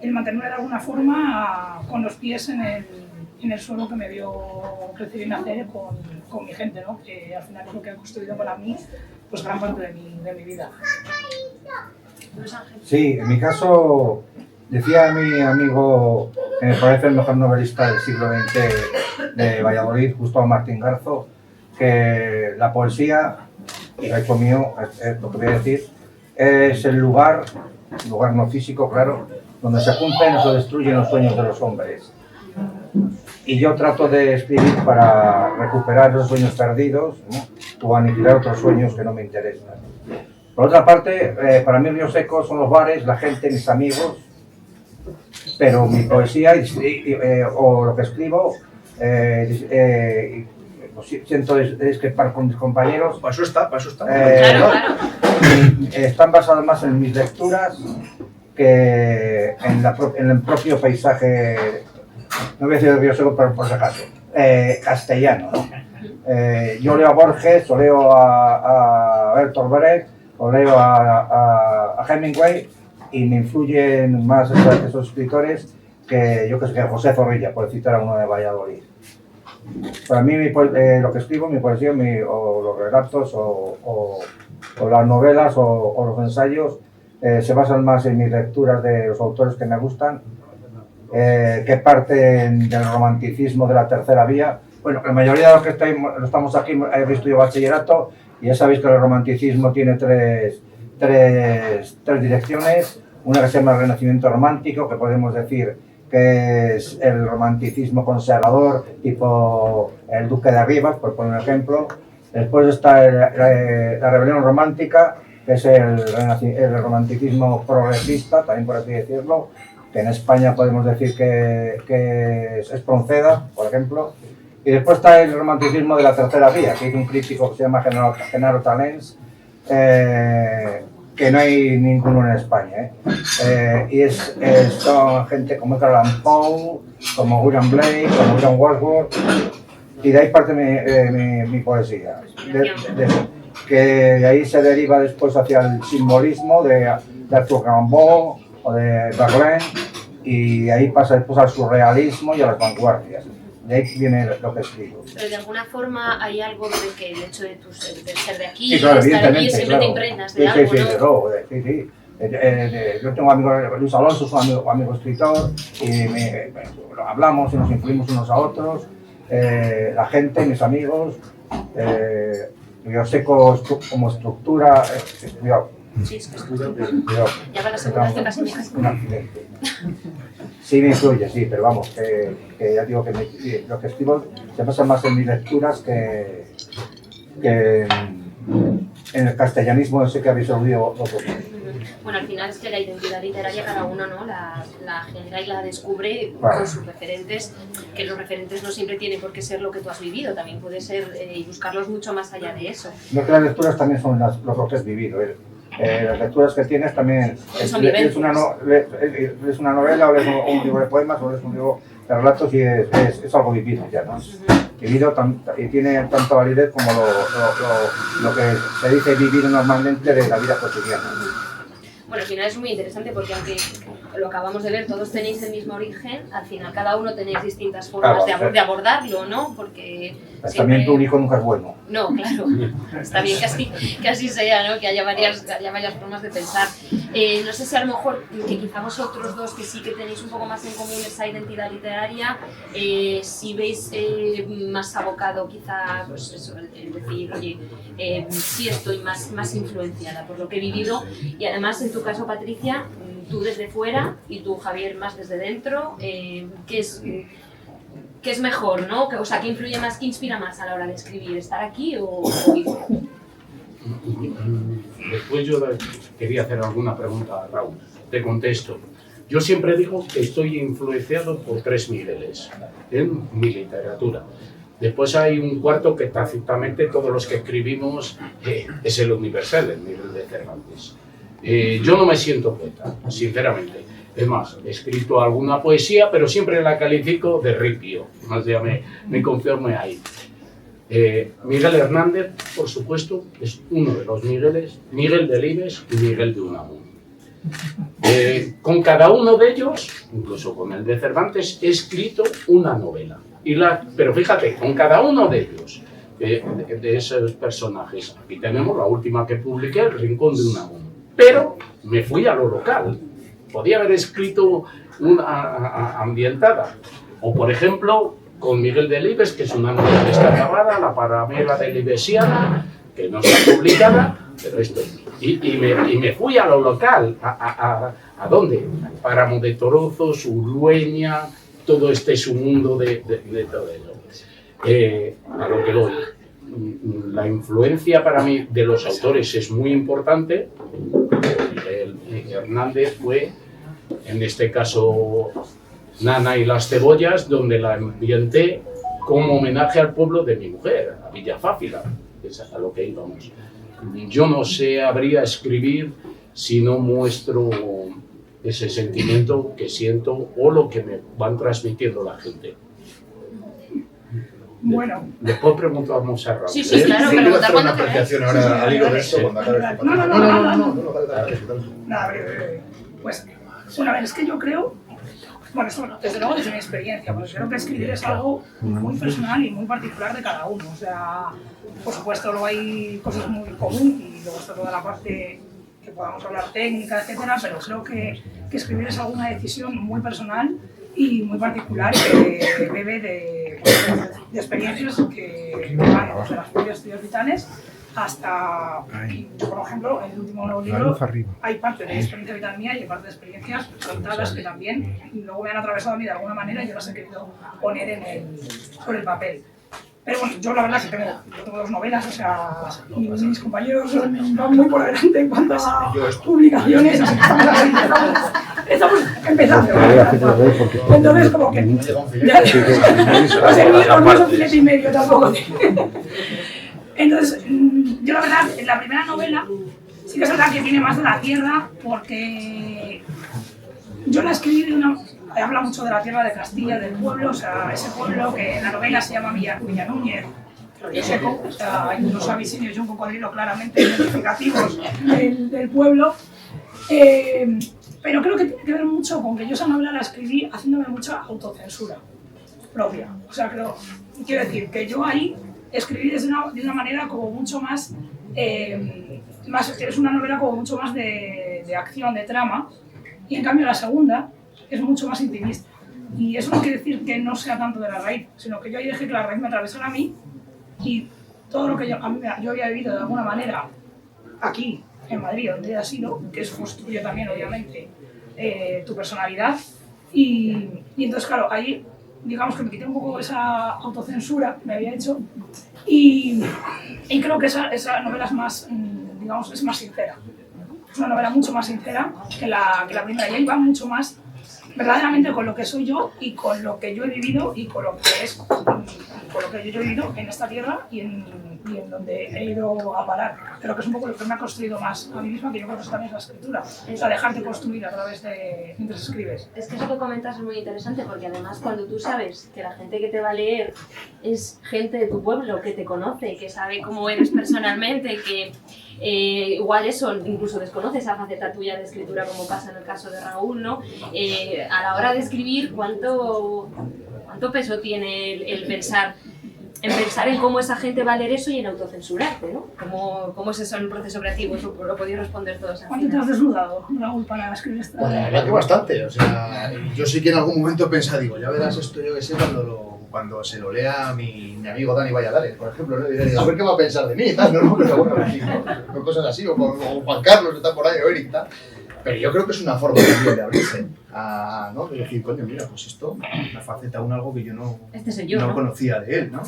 el mantenerme de alguna forma con los pies en el suelo que me vio crecer y nacer con mi gente, ¿no? Que al final es lo que ha construido para mí pues gran parte de mi vida. Sí, en mi caso, decía mi amigo que me parece el mejor novelista del siglo XX de Valladolid, Gustavo Martín Garzo, que la poesía, y lo he hecho mío, es lo que voy a decir, es el lugar no físico, claro, donde se cumplen o se destruyen los sueños de los hombres. Y yo trato de escribir para recuperar esos sueños perdidos, ¿no? O aniquilar otros sueños que no me interesan. Por otra parte, para mí Río Seco son los bares, la gente, mis amigos, pero mi poesía o lo que escribo, siento discrepar con mis compañeros. Para eso está. Claro. Están basadas más en mis lecturas que en el propio paisaje, no voy a decir de Río Seco, pero por si acaso, castellano, ¿no? Yo leo a Borges, o leo a Bertolt Brecht, o leo a Hemingway, y me influyen más esos escritores que yo que sé, que José Zorrilla, por citar a uno de Valladolid. Para mí lo que escribo, mi poesía, o los relatos, o las novelas, o los ensayos, se basan más en mis lecturas de los autores que me gustan, que parten del romanticismo de la tercera vía. Bueno, la mayoría de los que estamos aquí habéis estudiado bachillerato, y ya sabéis que el romanticismo tiene tres direcciones. Una que se llama el Renacimiento Romántico, que podemos decir que es el romanticismo conservador, tipo el Duque de Rivas, por poner un ejemplo. Después está la Rebelión Romántica, que es el romanticismo progresista, también por así decirlo, que en España podemos decir que es Espronceda, por ejemplo. Y después está el romanticismo de la tercera vía, que hizo un crítico que se llama Genaro Talens, que no hay ninguno en España. Y son gente como Edgar Allan Poe, como William Blake, como William Wordsworth, y de ahí parte mi poesía. Que de ahí se deriva después hacia el simbolismo de Arthur Rimbaud o de Verlaine, y de ahí pasa después al surrealismo y a las vanguardias. De ahí viene lo que escribo. Pero de alguna forma hay algo de que el hecho de ser de aquí, sí, claro, de estar aquí, siempre claro. te impregnas de algo, ¿no? Sí. Yo tengo un amigo, Luis Alonso, es un amigo escritor, y hablamos y nos influimos unos a otros. La gente, mis amigos, Río Seco como estructura, Sí, es que ya para la segunda vez que casi me caso. Un accidente. Sí me influye, sí, pero vamos, que ya digo que lo que escribo se basa más en mis lecturas que en el castellanismo ese que habéis oído vosotros. Bueno, al final es que la identidad literaria cada uno, ¿no? la genera y la descubre Claro. con sus referentes, que los referentes no siempre tienen por qué ser lo que tú has vivido, también puede ser y buscarlos mucho más allá de eso. No, que las lecturas también son lo que has vivido. Las lecturas que tienes también es una novela, o lees un libro de poemas, o lees un libro de relatos, y es algo vivido ya, ¿no? Vivido y tiene tanta validez como lo que se dice vivir normalmente de la vida cotidiana. Bueno, al final es muy interesante porque aunque lo acabamos de ver, todos tenéis el mismo origen, al final cada uno tenéis distintas formas de abordarlo, ¿no? Porque también tu hijo nunca es bueno. No, claro, está bien que así sea, ¿no? Que haya varias formas de pensar. No sé si a lo mejor, que quizá vosotros dos, que sí que tenéis un poco más en común esa identidad literaria, si veis más abocado quizá, pues eso, el decir, oye, sí estoy más influenciada por lo que he vivido, y además en tu caso, Patricia, tú desde fuera y tú, Javier, más desde dentro, ¿qué es mejor, ¿no? O sea, ¿qué influye más, qué inspira más a la hora de escribir? ¿Estar aquí o ir? Después yo quería hacer alguna pregunta a Raúl. Te contesto. Yo siempre digo que estoy influenciado por 3 Migueles en mi literatura. Después hay un cuarto que tácitamente todos los que escribimos es el universal, el Miguel de Cervantes. Yo no me siento poeta, sinceramente. Es más, he escrito alguna poesía, pero siempre la califico de ripio. O sea, me conformo ahí. Miguel Hernández, por supuesto, es uno de los Migueles, Miguel Delibes y Miguel de Unamuno. Con cada uno de ellos, incluso con el de Cervantes, he escrito una novela. Pero fíjate, con cada uno de ellos, de esos personajes, aquí tenemos la última que publiqué, El Rincón de Unamuno. Pero me fui a lo local. Podía haber escrito una ambientada. O, por ejemplo, con Miguel Delibes, que es una novela que está acabada, La Paramela delibesiana, que no está publicada, pero esto. Y me fui a lo local. ¿A dónde? Páramo de Torozos, Urlueña, todo este es un mundo de todo ello. A lo que voy. la influencia para mí de los autores es muy importante. Hernández fue, en este caso, Nana y las cebollas, donde la ambienté como homenaje al pueblo de mi mujer, a Villafáfila, que es a lo que íbamos. Yo no sabría escribir si no muestro ese sentimiento que siento o lo que me van transmitiendo la gente. Bueno. Después preguntamos a Raúl. Sí, sí, claro, Sí, preguntar quiero hacer cuando una queráis. apreciación ahora al hilo de esto cuando acabe este No, Nada, breve. Pues, bueno, a ver, es que yo creo, bueno, esto desde luego desde mi experiencia, porque creo que escribir es algo muy personal y muy particular de cada uno. O sea, por supuesto, luego hay cosas muy comunes y luego está toda la parte que podamos hablar técnica, etcétera, pero creo que escribir es alguna decisión muy personal y muy particular que bebe de experiencias que van desde las propias estudios vitales hasta, yo, por ejemplo, en el último libro hay parte de experiencia vital mía y hay parte de experiencias contadas que también luego me han atravesado a mí de alguna manera y yo las he querido poner sobre el papel. Pero bueno, yo la verdad que tengo 2 novelas, o sea, mis compañeros van muy por delante en cuanto a publicaciones, estamos empezando. Entonces, como que ya no sé, no es un filete y medio tampoco. Entonces, yo la verdad, en la primera novela sí que es verdad que tiene más de la tierra, porque yo la escribí de una... Habla mucho de la tierra de Castilla, del pueblo, o sea, ese pueblo que en la novela se llama Villanúñez, Seco, o sea, hay unos avisinios y un cocodrilo claramente identificativos del pueblo. Pero creo que tiene que ver mucho con que yo esa novela la escribí haciéndome mucha autocensura propia. O sea, quiero decir que yo ahí escribí de una manera como mucho más, es una novela como mucho más de acción, de trama, y en cambio la segunda es mucho más intimista. Y eso no quiere decir que no sea tanto de la raíz, sino que yo ahí dejé que la raíz me atravesara a mí y todo lo que yo había vivido de alguna manera aquí, en Madrid, donde he sido, que eso construye también, obviamente, tu personalidad. Y entonces, claro, ahí, digamos que me quité un poco esa autocensura que me había hecho y creo que esa novela es más, digamos, es más sincera. Es una novela mucho más sincera que la primera y ahí va mucho más verdaderamente con lo que soy yo y con lo que yo he vivido y con lo que yo he vivido en esta tierra y en donde he ido a parar. Creo que es un poco lo que me ha construido más a mí misma, que yo creo que eso también es la escritura. O sea, dejarte construir a través de mientras escribes. Es que eso que comentas es muy interesante, porque además cuando tú sabes que la gente que te va a leer es gente de tu pueblo, que te conoce, que sabe cómo eres personalmente, que igual eso, incluso desconoce esa faceta tuya de escritura, como pasa en el caso de Raúl, ¿no? A la hora de escribir, ¿cuánto peso tiene el pensar en cómo esa gente va a leer eso y en autocensurarte, ¿no? ¿Cómo es eso en el proceso creativo? Eso lo podéis responder todos. ¿Cuánto te has desnudado, Raúl, para escribir esta? Pues la verdad que bastante, o sea, yo sí que en algún momento he pensado, digo, ya verás esto, yo que sé, cuando se lo lea a mi amigo Dani Valladares, por ejemplo, ¿no? Y a ver qué va a pensar de mí y tal, ¿no? Pero bueno, en fin, ¿no? Cosas así, o Juan Carlos que está por ahí, o Eric, tal. Pero yo creo que es una forma también de abrirse, ¿no? De decir, coño, mira, pues esto, una faceta, algo que yo no conocía de él, ¿no?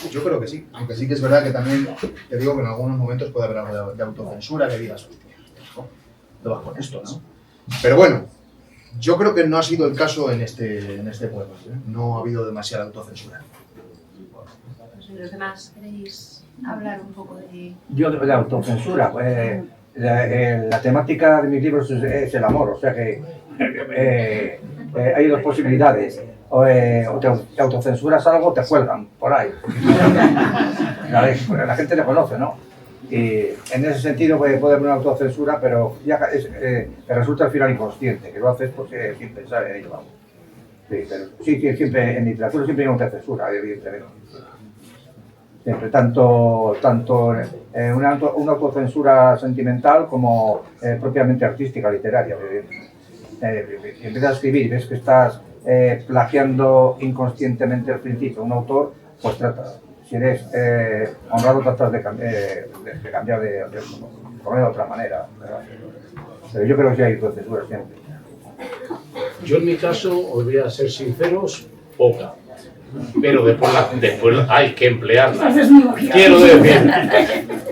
Yo creo que sí, aunque sí que es verdad que también te digo que en algunos momentos puede haber algo de autocensura, que digas, hostia, ¿dónde vas con esto, no? Pero bueno, yo creo que no ha sido el caso en este poema, ¿eh? No ha habido demasiada autocensura. ¿Los demás queréis hablar un poco de...? Yo de autocensura, la temática de mis libros es el amor, o sea que hay 2 posibilidades. O te autocensuras algo o te cuelgan por ahí. La gente te conoce, ¿no? Y en ese sentido puede haber una autocensura, pero ya te resulta al final inconsciente, que lo haces porque sin pensar en ello, vamos. Sí, pero sí, siempre, en literatura siempre hay una autocensura, evidentemente. Siempre, tanto una autocensura sentimental como propiamente artística, literaria. Empiezas a escribir y ves que estás plagiando inconscientemente al principio a un autor, pues trata, si eres honrado, tratas de cambiar de poner de otra manera, ¿verdad? Pero yo creo que sí hay censura siempre. Yo en mi caso, os voy a ser sinceros, poca. pero después hay que emplearla. Estás desnudo aquí. Quiero decir,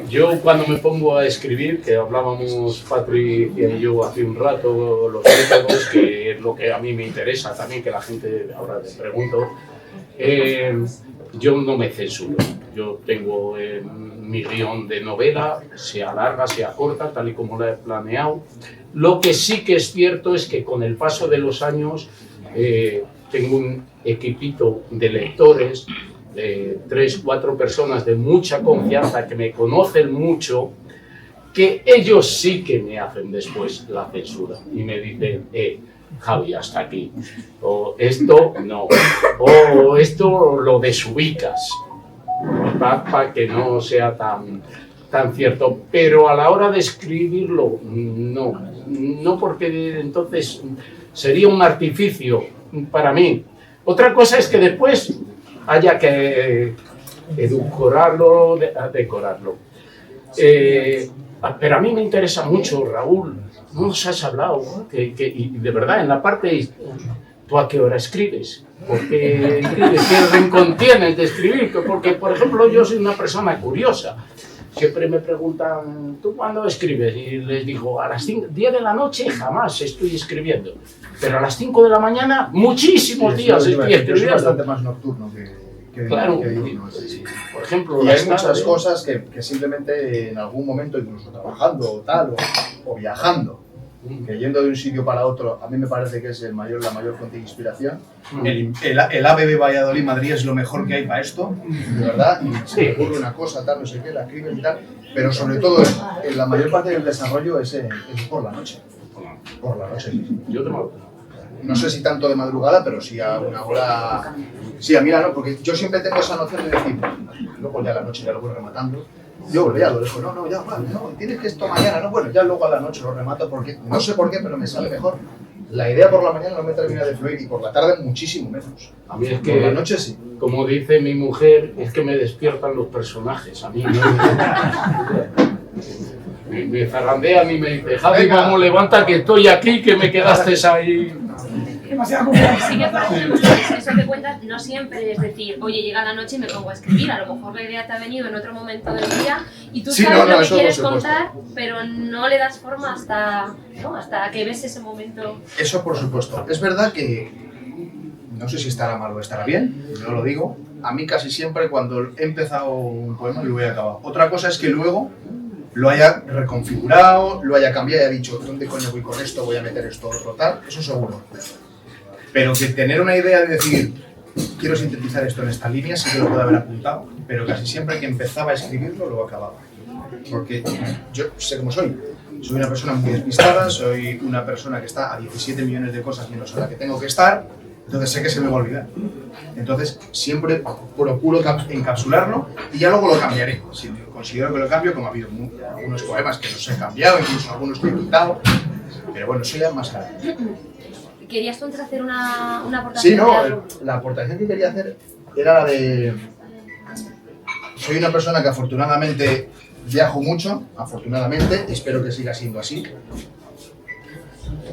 yo cuando me pongo a escribir, que hablábamos Patricia y yo hace un rato, los métodos, que es lo que a mí me interesa también, que la gente ahora te pregunto, yo no me censuro. Yo tengo mi guión de novela, sea larga, sea corta, tal y como la he planeado. Lo que sí que es cierto es que con el paso de los años tengo un equipito de lectores, de 3 o 4 personas de mucha confianza que me conocen mucho, que ellos sí que me hacen después la censura y me dicen, Javi, hasta aquí, o esto no, o esto lo desubicas, para que no sea tan cierto, pero a la hora de escribirlo, no porque entonces sería un artificio para mí. Otra cosa es que después haya que edulcorarlo, decorarlo. Pero a mí me interesa mucho, Raúl, no nos has hablado, y de verdad, en la parte, ¿tú a qué hora escribes? ¿Por qué escribes? ¿Qué rincón tienes de escribir? Porque, por ejemplo, yo soy una persona curiosa. Siempre me preguntan, ¿tú cuándo escribes? Y les digo, a las 10 de la noche jamás estoy escribiendo. Pero a las 5 de la mañana, muchísimos días estoy escribiendo. Yo soy bastante más nocturno que claro, diurno, sí. Por ejemplo, y hay muchas cosas que simplemente en algún momento, incluso trabajando o tal, o viajando, que yendo de un sitio para otro, a mí me parece que es la mayor fuente de inspiración. El ABB Valladolid-Madrid es lo mejor que hay para esto, de verdad, y se me ocurre una cosa, tal, no sé qué, la escribes y tal, pero sobre todo la mayor parte del desarrollo es por la noche. Por la noche, sí. Yo no sé si tanto de madrugada, pero sí a una hora... Sí, mira, no, porque yo siempre tengo esa noción de decir, luego ya a la noche ya lo voy rematando. Yo ya lo dejo, ya, vale, tienes que esto mañana, bueno, ya luego a la noche lo remato porque, no sé por qué, pero me sale mejor. La idea por la mañana no me termina de fluir y por la tarde muchísimo menos. A mí es que, por la noche sí. Como dice mi mujer, es que me despiertan los personajes, a mí no me zarandean y me dicen, Javi, vamos, levanta que estoy aquí, que me quedaste ahí. Sí que, por ejemplo, eso que cuentas no siempre es decir, oye, llega la noche y me pongo a escribir. A lo mejor la idea te ha venido en otro momento del día y tú sabes lo que quieres contar, pero no le das forma hasta que ves ese momento. Eso por supuesto. Es verdad que, no sé si estará mal o estará bien, yo lo digo, a mí casi siempre cuando he empezado un poema lo he acabado. Otra cosa es que luego lo haya reconfigurado, lo haya cambiado y haya dicho, ¿dónde coño voy con esto? Voy a meter esto otro tal, eso seguro. Pero que tener una idea de decir, quiero sintetizar esto en esta línea, sí que lo puedo haber apuntado, pero casi siempre que empezaba a escribirlo, lo acababa. Porque yo sé cómo soy. Soy una persona muy despistada, soy una persona que está a 17 millones de cosas menos a la que tengo que estar, entonces sé que se me va a olvidar. Entonces siempre procuro encapsularlo y ya luego lo cambiaré. Si considero que lo cambio, como ha habido algunos poemas que los he cambiado, incluso algunos que he quitado, pero bueno, eso ya es más tarde. ¿Querías tú hacer una aportación? Sí, no, la aportación que quería hacer era la de... Soy una persona que afortunadamente viajo mucho, afortunadamente, espero que siga siendo así.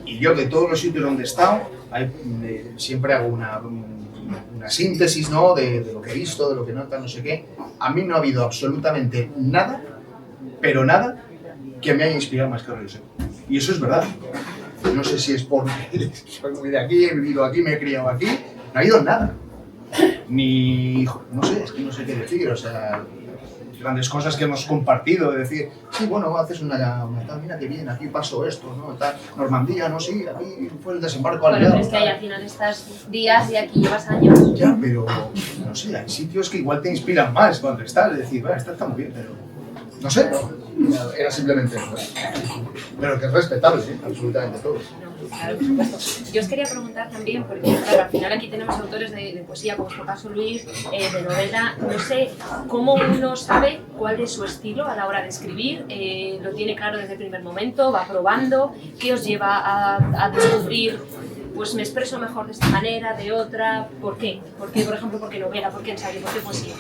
Y yo de todos los sitios donde he estado, siempre hago una síntesis, ¿no? de lo que he visto, de lo que no sé qué. A mí no ha habido absolutamente nada, pero nada, que me haya inspirado más que Río Seco. Y eso es verdad. No sé si es porque soy muy de aquí, he vivido aquí, me he criado aquí. No ha habido nada. Ni... No sé, es que no sé qué decir. O sea, grandes cosas que hemos compartido, de decir, sí, bueno, haces una tal, mira qué bien, aquí pasó esto, ¿no? Tal, Normandía, no, sí, aquí fue el desembarco aliado. Bueno, pero es que ahí al final estás días y aquí llevas años. Ya, pero, no sé, hay sitios que igual te inspiran más cuando estás, es decir, bueno, esta está muy bien, pero... No sé, era simplemente eso. Pero que es respetable, ¿eh? Absolutamente todo. No, claro, por supuesto. Yo os quería preguntar también, porque claro, al final aquí tenemos autores de poesía como su caso Luis, de novela. No sé cómo uno sabe cuál es su estilo a la hora de escribir. Lo tiene claro desde el primer momento, va probando. ¿Qué os lleva a descubrir? Pues me expreso mejor de esta manera, de otra. ¿Por qué? ¿Por qué, por ejemplo, por qué novela? ¿Por qué ensayo? ¿Por qué poesía?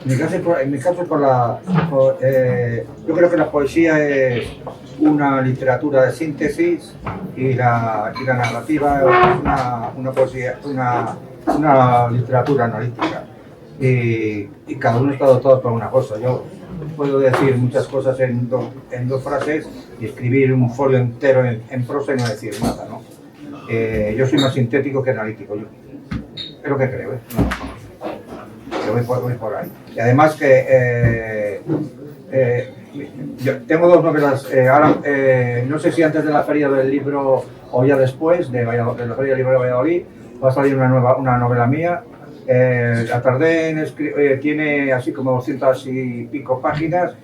En mi caso yo creo que la poesía es una literatura de síntesis y la narrativa es una poesía, una una literatura analítica y cada uno está dotado para una cosa. Yo puedo decir muchas cosas en dos frases y escribir un folio entero en prosa y no decir nada, ¿no? Yo soy más sintético que analítico, yo es lo que creo, ¿eh? No, voy por ahí. Y además que yo tengo dos novelas, ahora, no sé si antes de la Feria del Libro o ya después de la Feria del Libro de Valladolid va a salir una novela mía. La tardé en tiene así como 200 y pico páginas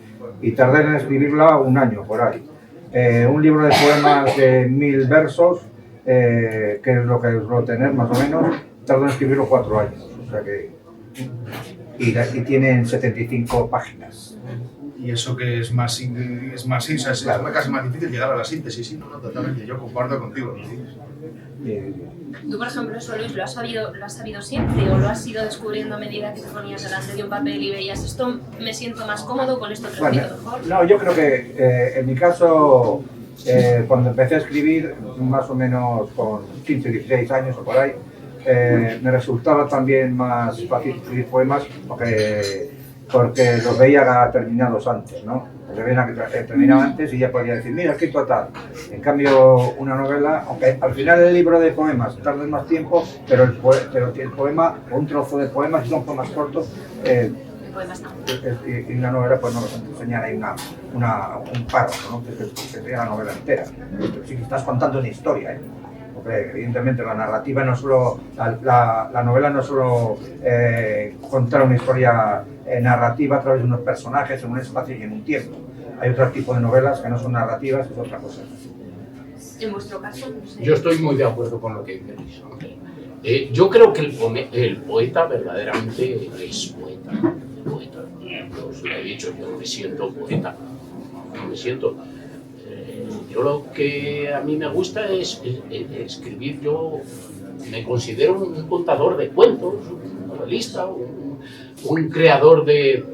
y tardé en escribirla un año por ahí. Un libro de poemas de 1000 versos, que es lo que suelo tener más o menos, tardé en escribirlo 4 años, o sea que, y tienen 75 páginas. Y eso que es más es casi más difícil llegar a la síntesis, sí, no, totalmente, yo comparto contigo. Tú, por ejemplo, eso, Luis, ¿lo has sabido siempre o lo has ido descubriendo a medida que te ponías delante de un papel y veías esto me siento más cómodo, con esto transmito mejor? No, yo creo que en mi caso, cuando empecé a escribir, más o menos con 15, 16 años o por ahí, me resultaba también más fácil escribir poemas porque los veía terminados antes, ¿no? Los veía terminados antes y ya podía decir, mira, he escrito tal. En cambio, una novela, aunque al final el libro de poemas tarda más tiempo, pero el poema, o un trozo de poema, si son poemas cortos, y una novela pues no nos enseñan ahí un párrafo, ¿no? Que sería la novela entera. Si estás contando una historia, ¿eh? Porque evidentemente la narrativa no solo, la novela no solo contar una historia narrativa a través de unos personajes en un espacio y en un tiempo. Hay otro tipo de novelas que no son narrativas, es otra cosa. En vuestro caso, no sé. Yo estoy muy de acuerdo con lo que dice. Yo creo que el poeta verdaderamente es poeta. Yo os lo he dicho, yo no me siento poeta, no me siento. Yo lo que a mí me gusta es escribir. Yo me considero un contador de cuentos, un novelista, un creador de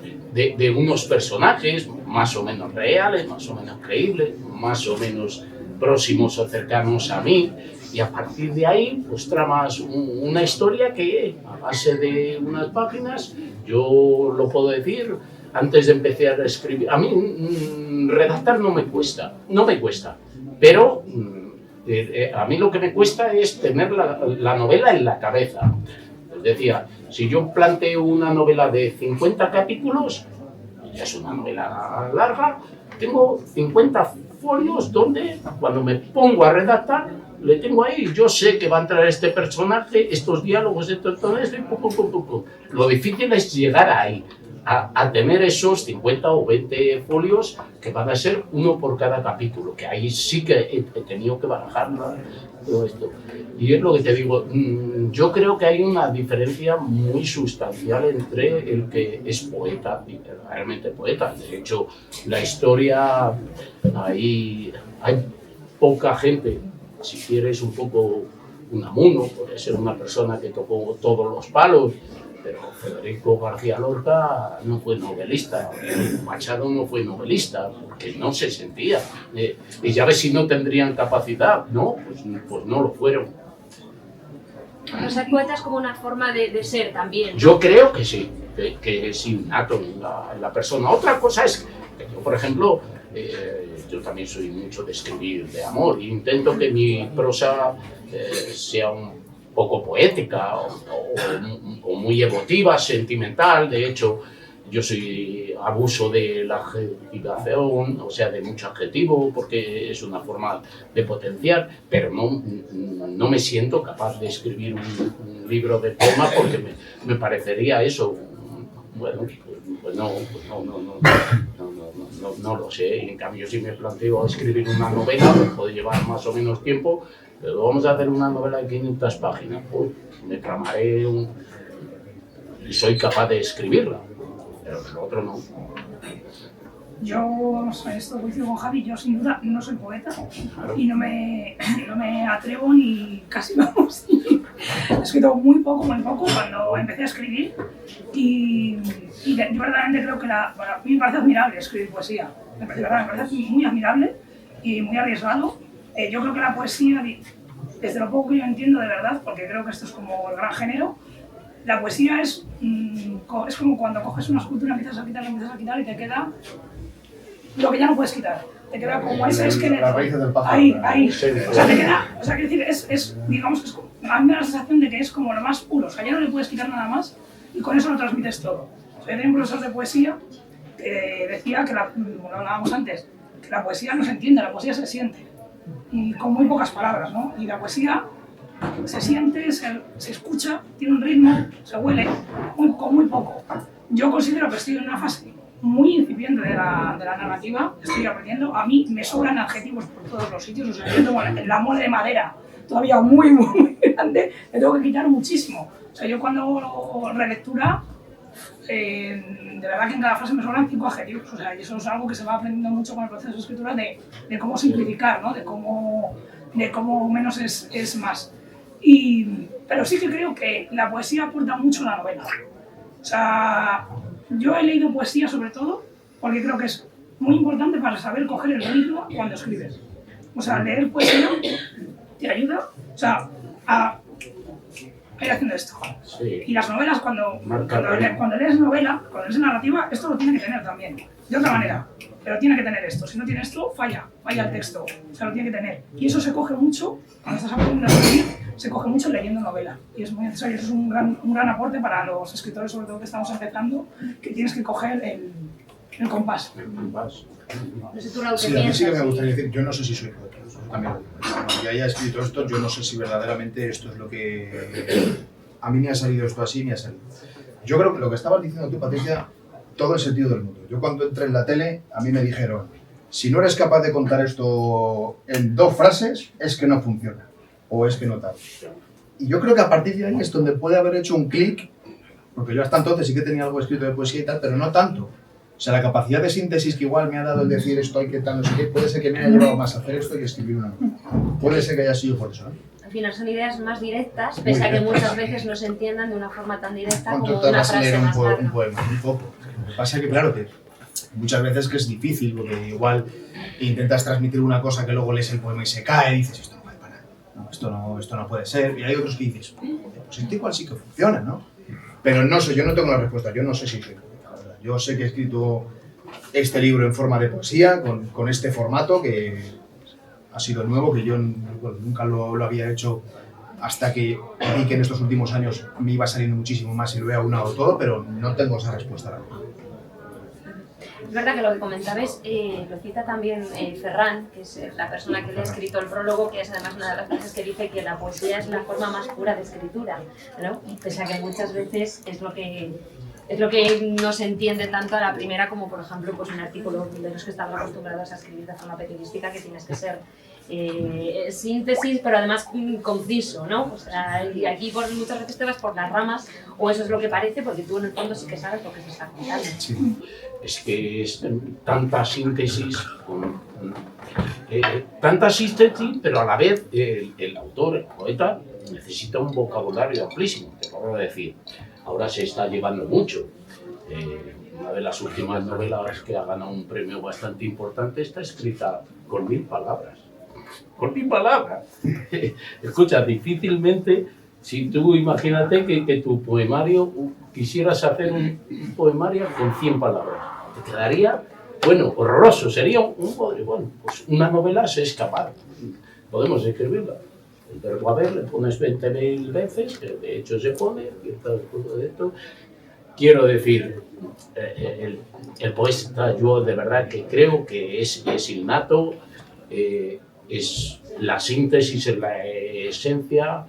unos personajes más o menos reales, más o menos creíbles, más o menos próximos o cercanos a mí, y a partir de ahí pues tramas una historia que a base de unas páginas, yo lo puedo decir, antes de empezar a escribir, a mí redactar no me cuesta, pero a mí lo que me cuesta es tener la novela en la cabeza. Es decir, si yo planteo una novela de 50 capítulos, ya es una novela larga, tengo 50 folios donde cuando me pongo a redactar, le tengo ahí, yo sé que va a entrar este personaje, estos diálogos, todo esto, y pum. Lo difícil es llegar ahí. A tener esos 50 o 20 folios que van a ser uno por cada capítulo, que ahí sí que he tenido que barajar todo esto. Y es lo que te digo, yo creo que hay una diferencia muy sustancial entre el que es poeta y realmente poeta. De hecho, la historia, hay poca gente, si quieres un poco Unamuno, puede ser una persona que tocó todos los palos, pero Federico García Lorca no fue novelista, Machado no fue novelista, porque no se sentía. Y ya ves si no tendrían capacidad, ¿no? Pues no lo fueron. O sea, poeta es como una forma de ser también, ¿no? Yo creo que sí, que es innato en la persona. Otra cosa es que yo, por ejemplo, yo también soy mucho de escribir de amor, e intento que mi prosa sea un poco poética o muy emotiva, sentimental. De hecho, yo abuso de la adjetivación, o sea, de mucho adjetivo, porque es una forma de potenciar, pero no me siento capaz de escribir un libro de poemas porque me parecería eso. Bueno, pues no lo sé. En cambio, si me planteo escribir una novela, puede llevar más o menos tiempo, pero vamos a hacer una novela de 500 páginas, pues me tramaré y soy capaz de escribirla, pero el otro no. Yo, en esto coincido con Javi, yo sin duda no soy poeta y no me atrevo ni casi, vamos, he escrito muy poco cuando empecé a escribir y yo verdaderamente creo que a mí me parece admirable escribir poesía, me parece muy admirable y muy arriesgado. Yo creo que la poesía desde lo poco que yo entiendo de verdad, porque creo que esto es como el gran género, la poesía es como cuando coges una escultura, empiezas a quitar y te queda lo que ya no puedes quitar. Te queda como ese esqueleto. Las raíces del pájaro. Ahí. O sea, te queda, o sea, quiero decir, digamos que a mí me da la sensación de que es como lo más puro. O sea, ya no le puedes quitar nada más y con eso lo transmites todo. O sea, yo tenía un profesor de poesía que decía que, como hablábamos antes, que la poesía no se entiende, la poesía se siente. Y con muy pocas palabras, ¿no? Y la poesía se siente, se escucha, tiene un ritmo, se huele, con muy poco. Yo considero que estoy en una fase muy incipiente de la narrativa, estoy aprendiendo. A mí me sobran adjetivos por todos los sitios, o sea, yo tengo la mole de madera todavía muy grande, le tengo que quitar muchísimo. O sea, yo cuando hago relectura, de verdad que en cada frase me sobran 5 adjetivos, o sea, y eso es algo que se va aprendiendo mucho con el proceso de escritura, de cómo simplificar, ¿no? de cómo menos es más. Pero sí que creo que la poesía aporta mucho a la novela. O sea, yo he leído poesía sobre todo porque creo que es muy importante para saber coger el ritmo cuando escribes. O sea, leer poesía te ayuda, o sea, a ir haciendo esto. Sí. Y las novelas, cuando lees novela, cuando lees narrativa, esto lo tiene que tener también, de otra manera. Pero tiene que tener esto. Si no tiene esto, falla el texto. O sea, lo tiene que tener. Y eso se coge mucho, cuando estás aprendiendo a escribir, se coge mucho leyendo novela. Y es muy necesario. Eso es un gran aporte para los escritores, sobre todo que estamos empezando, que tienes que coger el compás. No sé tú, Raúl, ¿qué Sí, a mí sí que me piensas? gustaría decir, yo no sé si soy poeta, yo también lo digo. Cuando ya haya escrito esto, yo no sé si verdaderamente esto es lo que a mí me ha salido esto así, me ha salido. Yo creo que lo que estabas diciendo tú, Patricia, todo el sentido del mundo. Yo cuando entré en la tele, a mí me dijeron, si no eres capaz de contar esto en 2 frases, es que no funciona, o es que no tal. Y yo creo que a partir de ahí es donde puede haber hecho un clic, porque yo hasta entonces sí que tenía algo escrito de poesía y tal, pero no tanto. O sea, la capacidad de síntesis que igual me ha dado el decir esto hay que tal, no sé qué, puede ser que me haya llevado más a hacer esto que escribir una novela. Puede ser que haya sido por eso, ¿no? Al final son ideas más directas, pese a que muchas veces no se entiendan de una forma tan directa como ¿Cuánto una tardas en frase leer más un larga. poema? Muy poco. Lo que pasa es que, claro, muchas veces que es difícil, porque igual intentas transmitir una cosa que luego lees el poema y se cae, y dices, esto no vale para nada, no, esto no puede ser, y hay otros que dices, pues esto igual sí que funciona, ¿no? Pero no sé, yo no tengo la respuesta, yo no sé si soy poeta, la verdad. Yo sé que he escrito este libro en forma de poesía, con este formato que ha sido nuevo, que yo nunca lo había hecho hasta que vi que en estos últimos años me iba saliendo muchísimo más y lo he aunado todo, pero no tengo esa respuesta ahora mismo. Es verdad que lo que comentabais lo cita también Ferran, que es la persona que le ha escrito el prólogo, que es además una de las frases que dice que la poesía es la forma más pura de escritura, ¿no? Pese a que muchas veces es lo que no se entiende tanto a la primera como, por ejemplo, pues un artículo de los que estamos acostumbrados a escribir de forma periodística, que tienes que ser síntesis, pero además conciso, ¿no? O sea, y aquí muchas veces te vas por las ramas, o eso es lo que parece, porque tú en el fondo sí que sabes lo que se está contando. Sí. Es que es tanta síntesis, pero a la vez el autor, el poeta, necesita un vocabulario amplísimo. Te puedo decir, ahora se está llevando mucho. Una de las últimas novelas que ha ganado un premio bastante importante está escrita con 1000 palabras. Con 1000 palabras. Escucha, difícilmente, si tú imagínate que tu poemario, quisieras hacer un poemario con 100 palabras, te quedaría, bueno, horroroso, sería bueno, pues una novela se es capaz, podemos escribirla. El verbo haber le pones 20.000 veces, que de hecho se pone, y todo esto. Quiero decir, el poeta, yo de verdad que creo que es innato, es la síntesis, es la esencia,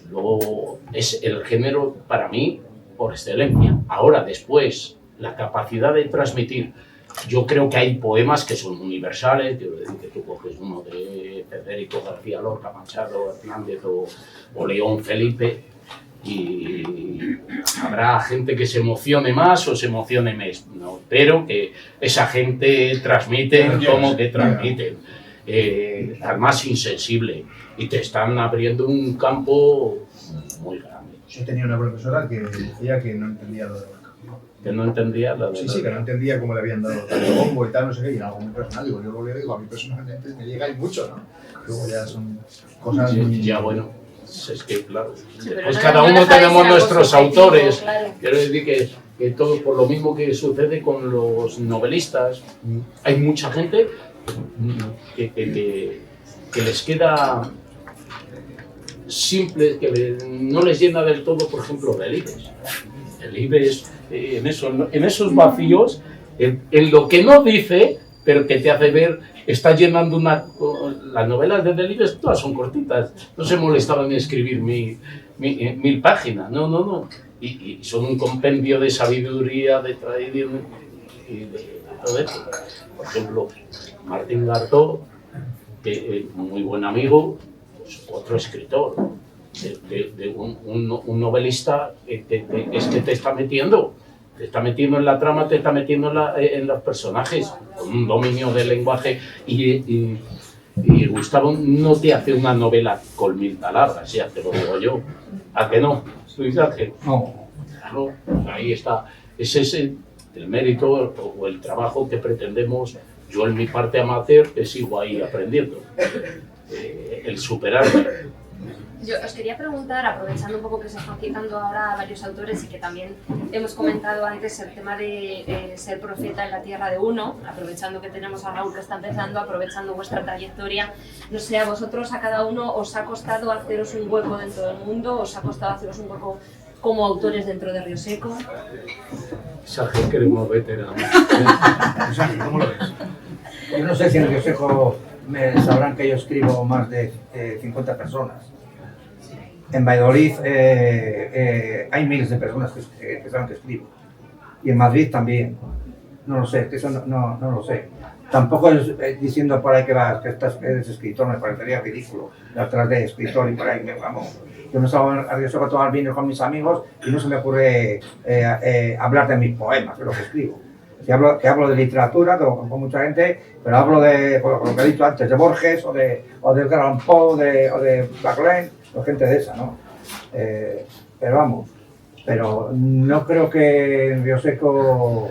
luego es el género para mí por excelencia. Ahora, después, la capacidad de transmitir. Yo creo que hay poemas que son universales, quiero decir que tú coges uno de Federico García Lorca, Machado, Hernández o León Felipe, y habrá gente que se emocione más o se emocione menos, ¿no? Pero que esa gente transmite como que transmiten, además insensible, y te están abriendo un campo muy grande. Yo tenía una profesora que decía que no entendía lo de Lorca. Que no entendía la de... Sí, que no entendía cómo le habían dado tanto bombo y tal, no sé qué, y era algo muy personal. Digo, yo lo leo y digo, a mí personalmente me llega y mucho, ¿no? Luego ya son cosas... Ya, bueno, es que claro, Sí, pero pues no- cada no uno deja de tenemos ser algo nuestros subjetivo, autores. claro. Quiero decir que todo, por lo mismo que sucede con los novelistas, hay mucha gente que les queda simple, no les llena del todo, por ejemplo, Delibes. Delibes, en esos vacíos, en lo que no dice, pero que te hace ver, está llenando las novelas de Delibes, todas son cortitas, no se molestaba en escribir 1000 páginas, no. Y son un compendio de sabiduría, de tradición y de todo eso. Por ejemplo, Martín Gartó, que es un muy buen amigo, pues otro escritor, de un novelista es que te está metiendo en la trama, te está metiendo en los personajes, con un dominio del lenguaje y Gustavo no te hace una novela con 1000 palabras, ya te lo digo yo. ¿A que no, Luis Ángel? No. Claro, ahí está. Ese es el mérito o el trabajo que pretendemos. Yo en mi parte amateur que sigo ahí aprendiendo. El superarme. Yo os quería preguntar, aprovechando un poco que se están citando ahora varios autores y que también hemos comentado antes el tema de ser profeta en la tierra de uno, aprovechando que tenemos a Raúl que está empezando, aprovechando vuestra trayectoria, no sé, a vosotros, a cada uno, ¿os ha costado haceros un hueco dentro del mundo? ¿Os ha costado haceros un hueco como autores dentro de Río Seco? Esa gente que eres veterano. ¿Cómo lo ves? Yo no sé si en Río Seco me sabrán que yo escribo más de 50 personas. En Valladolid hay miles de personas que saben que escribo. Y en Madrid también. No lo sé, eso no lo sé. Tampoco es diciendo por ahí que eres escritor, me parecería ridículo. Detrás de escritor y por ahí vamos. Yo me salgo a Río Seco a tomar vino con mis amigos y no se me ocurre hablar de mis poemas, de lo que escribo. Que hablo de literatura con mucha gente, pero hablo de, por lo que he dicho antes, de Borges o de Edgar Allan Poe o de Verlaine, o gente de esa, ¿no? Pero vamos, pero no creo que en Río Seco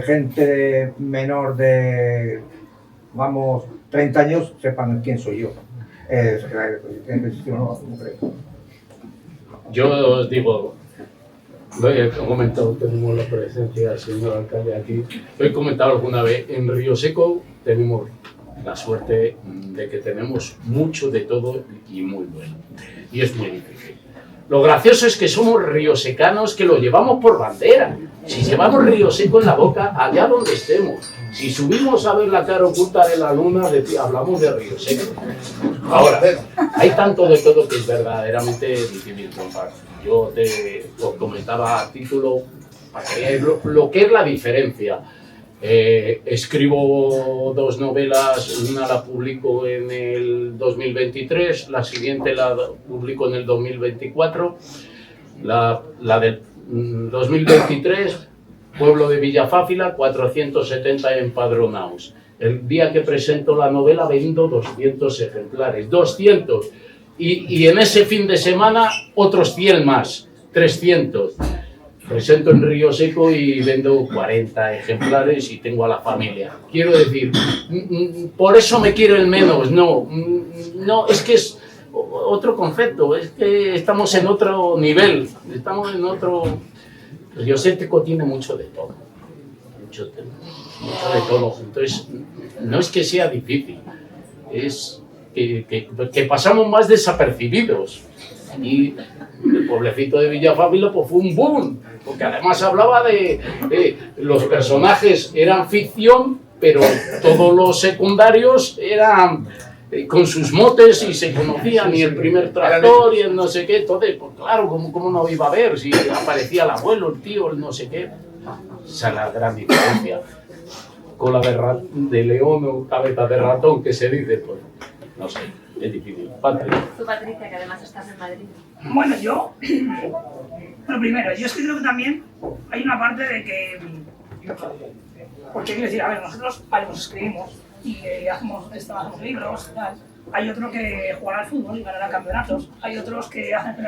gente menor de, vamos, 30 años sepan quién soy yo. No creo. Yo os digo, lo he comentado, tenemos la presencia del señor alcalde aquí. Lo he comentado alguna vez, en Río Seco tenemos la suerte de que tenemos mucho de todo y muy bueno. Y es muy difícil. Lo gracioso es que somos riosecanos que lo llevamos por bandera. Si llevamos Río Seco en la boca, allá donde estemos. Si subimos a ver la cara oculta de la luna, hablamos de Río Seco. Ahora, hay tanto de todo que es verdaderamente difícil compartir. Yo os comentaba a título, para que veáis lo que es la diferencia. Escribo 2 novelas, una la publico en el 2023, la siguiente la publico en el 2024. La del 2023, Pueblo de Villafáfila, 470 empadronados. El día que presento la novela vendo 200 ejemplares, 200. Y en ese fin de semana otros 100 más, 300. Presento en Río Seco y vendo 40 ejemplares y tengo a la familia. Quiero decir, por eso me quiero el menos, no, es que es otro concepto, es que estamos en otro nivel, estamos en otro... Río Seco tiene mucho de todo, mucho de todo, entonces no es que sea difícil, es que pasamos más desapercibidos. Y el pueblecito de Villafáfila pues fue un boom, porque además hablaba de los personajes eran ficción, pero todos los secundarios eran con sus motes y se conocían, y el primer tractor y el no sé qué, entonces, pues claro, ¿cómo no iba a ver si aparecía el abuelo, el tío, el no sé qué? Esa es la gran diferencia. Cola de león o cabeza de ratón, que se dice, pues no sé. Es difícil. Patricia. Tú, Patricia, que además estás en Madrid. Bueno, yo, lo primero, yo es que creo que también hay una parte de que, porque quiero decir, a ver, nosotros, vale, nos escribimos y hacemos libros y tal, hay otro que jugará al fútbol y ganará campeonatos, hay otros que hacen que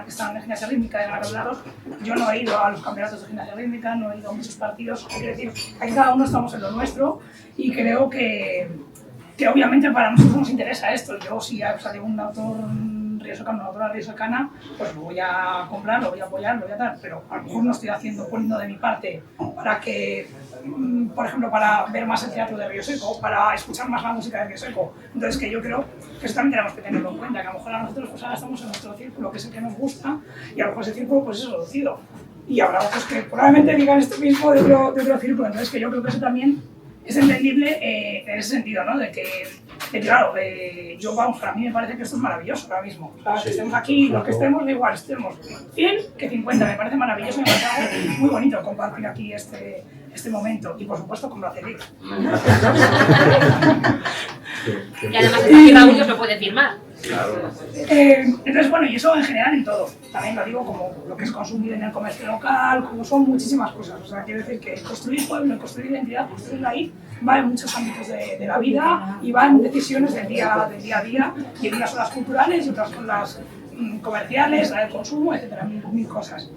están en gimnasia rítmica y ganan campeonatos. Yo no he ido a los campeonatos de gimnasia rítmica, no he ido a muchos partidos, quiero decir, aquí cada uno estamos en lo nuestro y creo que obviamente para nosotros nos interesa esto. Yo si sale un autor riosecano, una autora riosecana, pues lo voy a comprar, lo voy a apoyar, lo voy a dar, pero a lo mejor no estoy poniendo de mi parte para que, por ejemplo, para ver más el teatro de Río Seco, para escuchar más la música de Río Seco. Entonces que yo creo que eso también tenemos que tenerlo en cuenta, que a lo mejor a nosotros pues ahora estamos en nuestro círculo, que es el que nos gusta, y a lo mejor ese círculo pues es reducido. Y habrá otros que probablemente digan esto mismo de otro círculo, entonces que yo creo que eso también es entendible en ese sentido, ¿no? De que claro, yo, vamos, para mí me parece que esto es maravilloso ahora mismo. O sea, que estemos aquí, los que estemos, da igual, estemos 100 que 50, me parece maravilloso, me parece algo muy bonito compartir aquí este momento. Y por supuesto, complacerir. Y además aquí Raúl os lo puede firmar. Claro. Entonces, bueno, y eso en general en todo. También lo digo como lo que es consumido en el comercio local, como son muchísimas cosas. O sea, quiero decir que construir pueblo, construir identidad, construir raíz, va en muchos ámbitos de la vida y va en decisiones del día a día, y en unas son las culturales y otras son las comerciales, la del consumo, etcétera, mil cosas.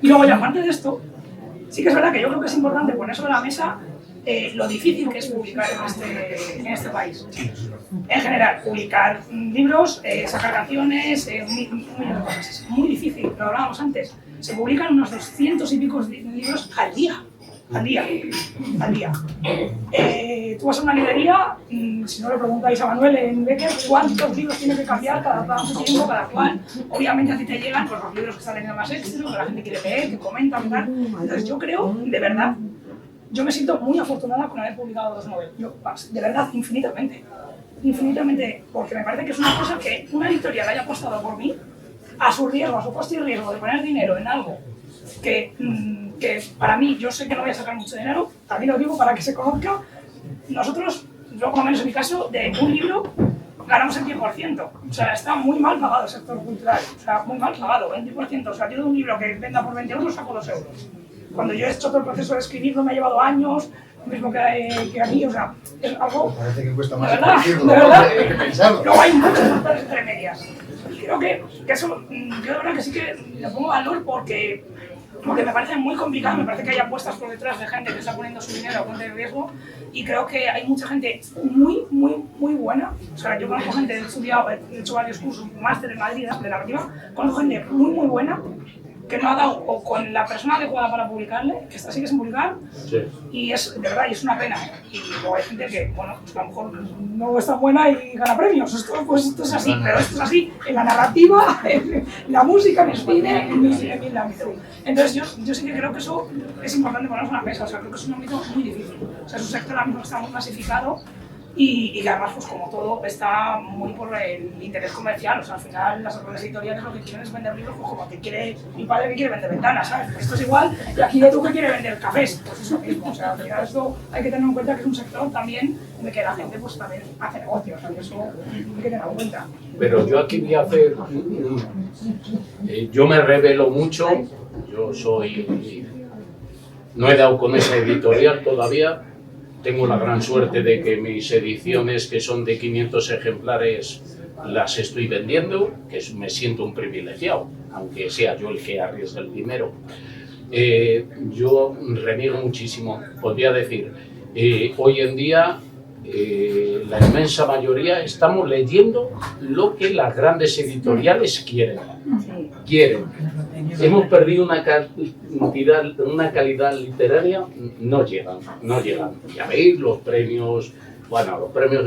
Y luego, ya aparte de esto, sí que es verdad que yo creo que es importante poner sobre la mesa lo difícil que es publicar en este país. En general, publicar libros, sacar canciones, es muy difícil, lo hablábamos antes. Se publican unos 200 y pico libros al día. Tú vas a una librería, si no le preguntáis a Manuel en Becker cuántos libros tiene que cambiar cada tiempo, cada cual. Obviamente a ti te llegan pues, los libros que están teniendo más éxito, que la gente quiere leer, que comentan, tal. Entonces yo creo, de verdad, yo me siento muy afortunada con haber publicado 2 novelas. Yo, de verdad, infinitamente, porque me parece que es una cosa que una editorial haya apostado por mí, a su riesgo, a su coste y riesgo de poner dinero en algo que para mí, yo sé que no voy a sacar mucho dinero, también lo digo para que se conozca. Nosotros, yo por lo menos en mi caso, de un libro ganamos el 10%. O sea, está muy mal pagado el sector cultural, o sea, muy mal pagado, 20%. O sea, yo de un libro que venda por 20 euros saco 2 euros. Cuando yo he hecho todo el proceso de escribirlo me ha llevado años, lo mismo que a mí, o sea, es algo... Parece que cuesta más de verdad, que pensarlo. Luego hay muchos factores entre medias. Y creo que eso, yo de verdad que sí que le pongo valor porque me parece muy complicado, me parece que hay apuestas por detrás de gente que está poniendo su dinero a cuenta de riesgo, y creo que hay mucha gente muy buena. O sea, yo conozco gente, he hecho varios cursos, máster en Madrid de narrativa, conozco gente muy buena que no ha dado o con la persona adecuada para publicarle, que sigue sin publicar, sí. Y es de verdad, y es una pena. Y luego hay gente que, bueno, pues a lo mejor no es tan buena y gana premios. Esto es así, pero esto es así en la narrativa, en la música, en el cine, en el ámbito. Entonces yo sí que creo que eso es importante ponernos en la mesa. O sea, creo que es un ámbito muy difícil. O sea, es un sector ahora mismo que está muy masificado. Y que además, pues como todo, está muy por el interés comercial. O sea, al final las editoriales lo que quieren es vender libros, pues como que quiere mi padre que quiere vender ventanas, ¿sabes? Esto es igual, y aquí de tú que quiere vender cafés, pues es lo mismo. O sea, al final esto hay que tener en cuenta que es un sector también de que la gente pues también hace negocios, o sea, que eso hay que tenerlo en cuenta. Pero yo aquí voy a hacer... yo me revelo mucho, yo soy... No he dado con esa editorial todavía. Tengo la gran suerte de que mis ediciones, que son de 500 ejemplares, las estoy vendiendo, que me siento un privilegiado, aunque sea yo el que arriesga el dinero. Yo reniego muchísimo, podría decir, hoy en día la inmensa mayoría estamos leyendo lo que las grandes editoriales quieren. Hemos perdido una calidad literaria, no llegan. Ya veis, los premios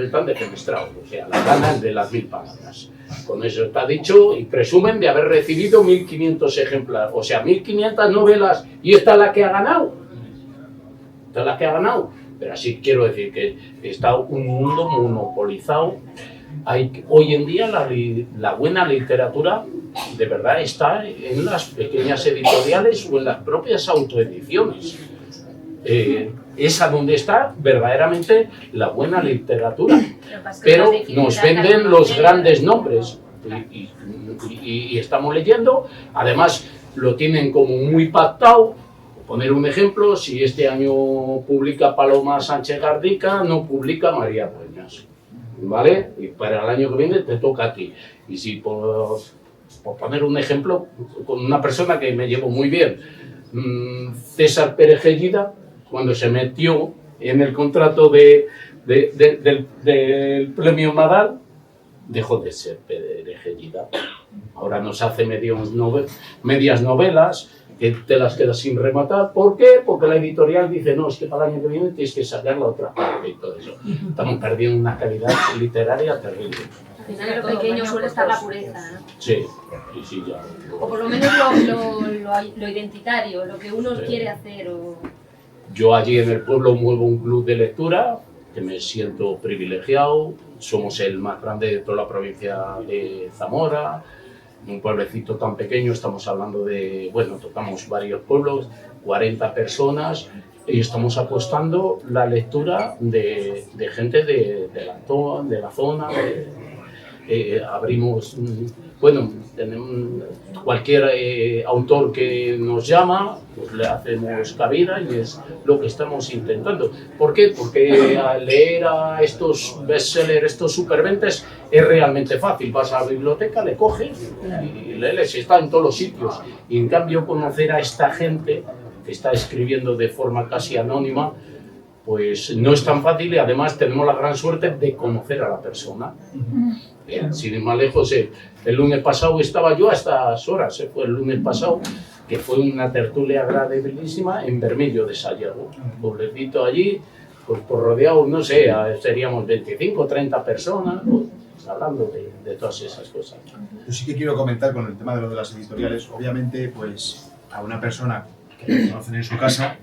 están defenestrados, o sea, las ganan de las 1000 palabras. Con eso está dicho, y presumen de haber recibido 1500 ejemplares, o sea, 1500 novelas, y esta es la que ha ganado. Pero así quiero decir que está un mundo monopolizado. Hoy en día la buena literatura de verdad está en las pequeñas editoriales o en las propias autoediciones. Es a donde está verdaderamente la buena literatura. Pero nos venden los grandes nombres y estamos leyendo. Además lo tienen como muy pactado. Poner un ejemplo, si este año publica Paloma Sánchez Gardica, no publica María Dueñas. ¿vale? Y para el año que viene te toca a ti. Y si por poner un ejemplo, con una persona que me llevo muy bien, César Pérez Gellida, cuando se metió en el contrato del premio Nadal, dejó de ser Pérez Gellida. Ahora nos hace medias novelas que te las quedas sin rematar. ¿Por qué? Porque la editorial dice, no, es que para el año que viene tienes que sacar la otra parte y todo eso. Estamos perdiendo una calidad literaria terrible. Al final en lo pequeño suele estar la pureza, ¿no? Sí, sí, ya. O por lo menos lo identitario, lo que uno quiere hacer. Yo allí en el pueblo muevo un club de lectura, que me siento privilegiado. Somos el más grande de toda la provincia de Zamora. Un pueblecito tan pequeño, estamos hablando de, bueno, tocamos varios pueblos, 40 personas, y estamos apostando la lectura de gente de la zona. Abrimos, bueno, tenemos cualquier autor que nos llama, pues le hacemos cabida y es lo que estamos intentando. ¿Por qué? Porque al leer a estos bestsellers, estos superventas, es realmente fácil. Vas a la biblioteca, le coges y lees, está en todos los sitios. Y en cambio conocer a esta gente que está escribiendo de forma casi anónima, pues no es tan fácil y además tenemos la gran suerte de conocer a la persona. Bien, sin ir más lejos, el lunes pasado estaba yo a estas horas, fue el lunes pasado, que fue una tertulia agradabilísima en Bermillo de Sayago, un pueblecito allí, pues por rodeado, no sé, seríamos 25 o 30 personas, pues, hablando de todas esas cosas. Yo sí que quiero comentar con el tema de lo de las editoriales, obviamente, pues a una persona que lo conocen en su casa,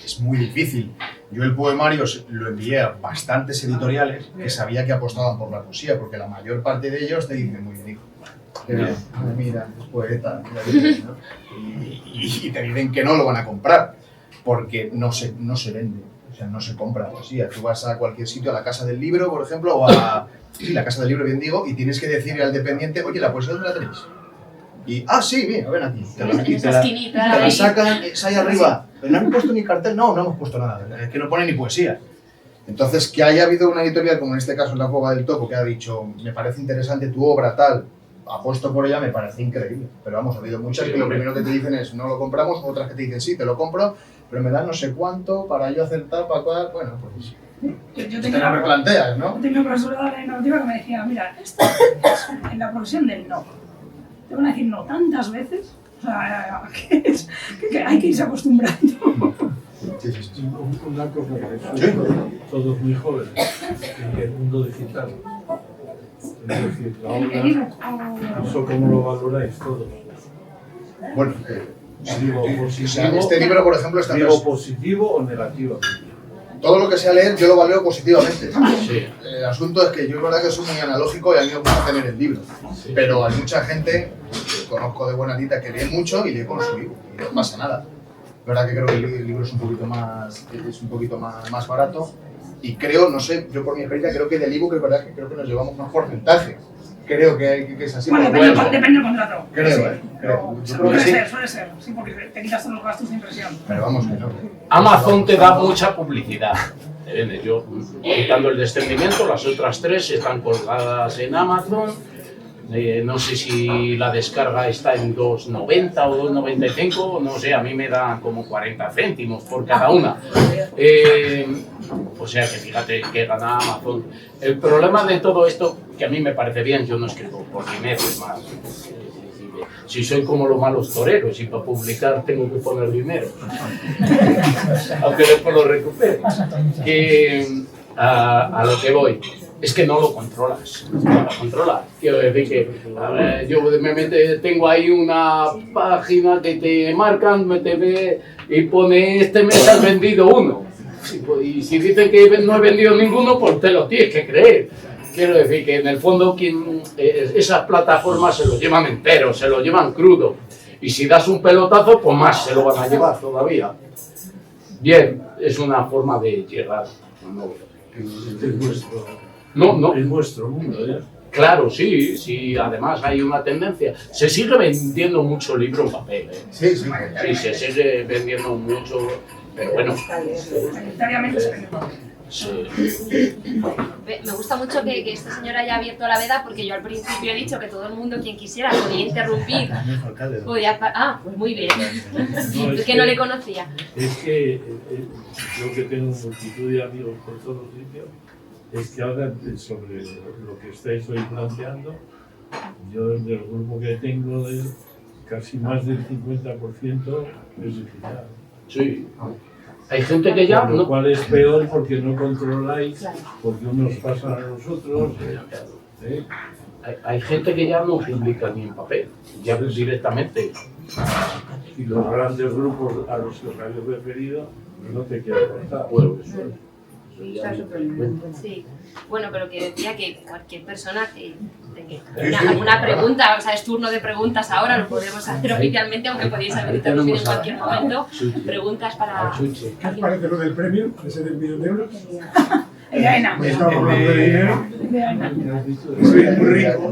es muy difícil. Yo el poemario lo envié a bastantes editoriales que sabía que apostaban por la poesía, porque la mayor parte de ellos te dicen, muy bien, hijo, mira, es poeta, ¿no? Y te dicen que no lo van a comprar, porque no se vende, o sea, no se compra poesía. Tú vas a cualquier sitio, a la Casa del Libro, por ejemplo, o a la Casa del Libro, bien digo, y tienes que decirle al dependiente, oye, ¿la poesía dónde la tenéis? Y, sí, mira, ven aquí, te la sacan, es ahí arriba. ¿Pero no han puesto ni cartel? No hemos puesto nada, es que no pone ni poesía. Entonces, que haya habido una editorial, como en este caso en La Cueva del Topo, que ha dicho, me parece interesante tu obra, tal, apuesto por ella, me parece increíble. Pero vamos, ha habido muchas que lo primero que te dicen es, no lo compramos, otras que te dicen, sí, te lo compro, pero me dan no sé cuánto para yo hacer tal, para cual, bueno, pues... Yo te lo replanteas, ¿no? Tengo una profesora de narrativa que me decía, mira, esto es en la profesión del no. Te van a decir no tantas veces, o sea, que hay que irse acostumbrando. Sí. Una cosa que ¿Sí? todos muy jóvenes en el mundo digital. Es decir, ahora, ¿eso cómo lo valoráis todos? Bueno, Digo positivo, este libro, por ejemplo, está... digo positivo o negativo. Todo lo que sea leer, yo lo valoro positivamente. Sí. El asunto es que yo es verdad que soy muy analógico y a mí me gusta tener el libro. Sí. Pero hay mucha gente que conozco de buena tita que lee mucho y lee con su libro y no pasa nada. Es verdad que creo que el libro es un poquito más barato y creo, no sé, yo por mi experiencia creo que del ebook es verdad que creo que nos llevamos más porcentaje. Creo que es así. Bueno, depende del contrato. Creo, sí, creo. Yo creo que sí. Suele ser, sí, porque te quitas todos los gastos de impresión. Pero vamos, que no. Amazon te da mucha publicidad. Yo, quitando el descendimiento, las otras 3 están colgadas en Amazon. No sé si la descarga está en 2,90 o 2,95, no sé, a mí me da como 40 céntimos por cada una. O sea que fíjate que gana Amazon. El problema de todo esto, que a mí me parece bien, yo no escribo por dinero, es más. Si soy como los malos toreros y para publicar tengo que poner dinero, aunque después lo recupere. A lo que voy, es que no lo controlas, no lo controlas. Quiero decir que yo tengo ahí una página que te marcan, te ve y pone este mes has vendido 1. Y si dicen que no he vendido ninguno, pues te lo tienes que creer. Quiero decir que en el fondo esas plataformas se lo llevan entero, se lo llevan crudo. Y si das un pelotazo, pues más se lo van a llevar todavía. Bien, es una forma de llegar. Es vuestro mundo, ¿ya? Claro, sí, además hay una tendencia. Se sigue vendiendo mucho libro en papel, ¿eh? Sí. Sí, se sigue vendiendo mucho, pero bueno. Mayoritariamente se vende. Sí. Me gusta mucho que este señor haya abierto la veda, porque yo al principio he dicho que todo el mundo, quien quisiera, podía interrumpir. Pues muy bien. No, Es que no le conocía. Es que yo que tengo multitud de amigos por todos los sitios, es que hablan sobre lo que estáis hoy planteando. Yo del grupo que tengo, casi más del 50% es digital. Sí. Hay gente que ya Con lo no... cual es peor porque no controláis, porque unos pasan a nosotros. Hay gente que ya no publica ni en papel, ya directamente. Y los grandes grupos a los que os habéis referido, no te quiero contar. Bueno, eso ya Sí. Bueno, pero que decía que cualquier persona que tenga alguna pregunta, o sea, es turno de preguntas ahora, lo podemos hacer oficialmente, aunque podéis haber interrumpido en cualquier momento. Preguntas para... ¿Qué os parece lo del premio, ese del €1.000.000? De AENA. Estamos hablando de dinero. De AENA. Soy muy rico.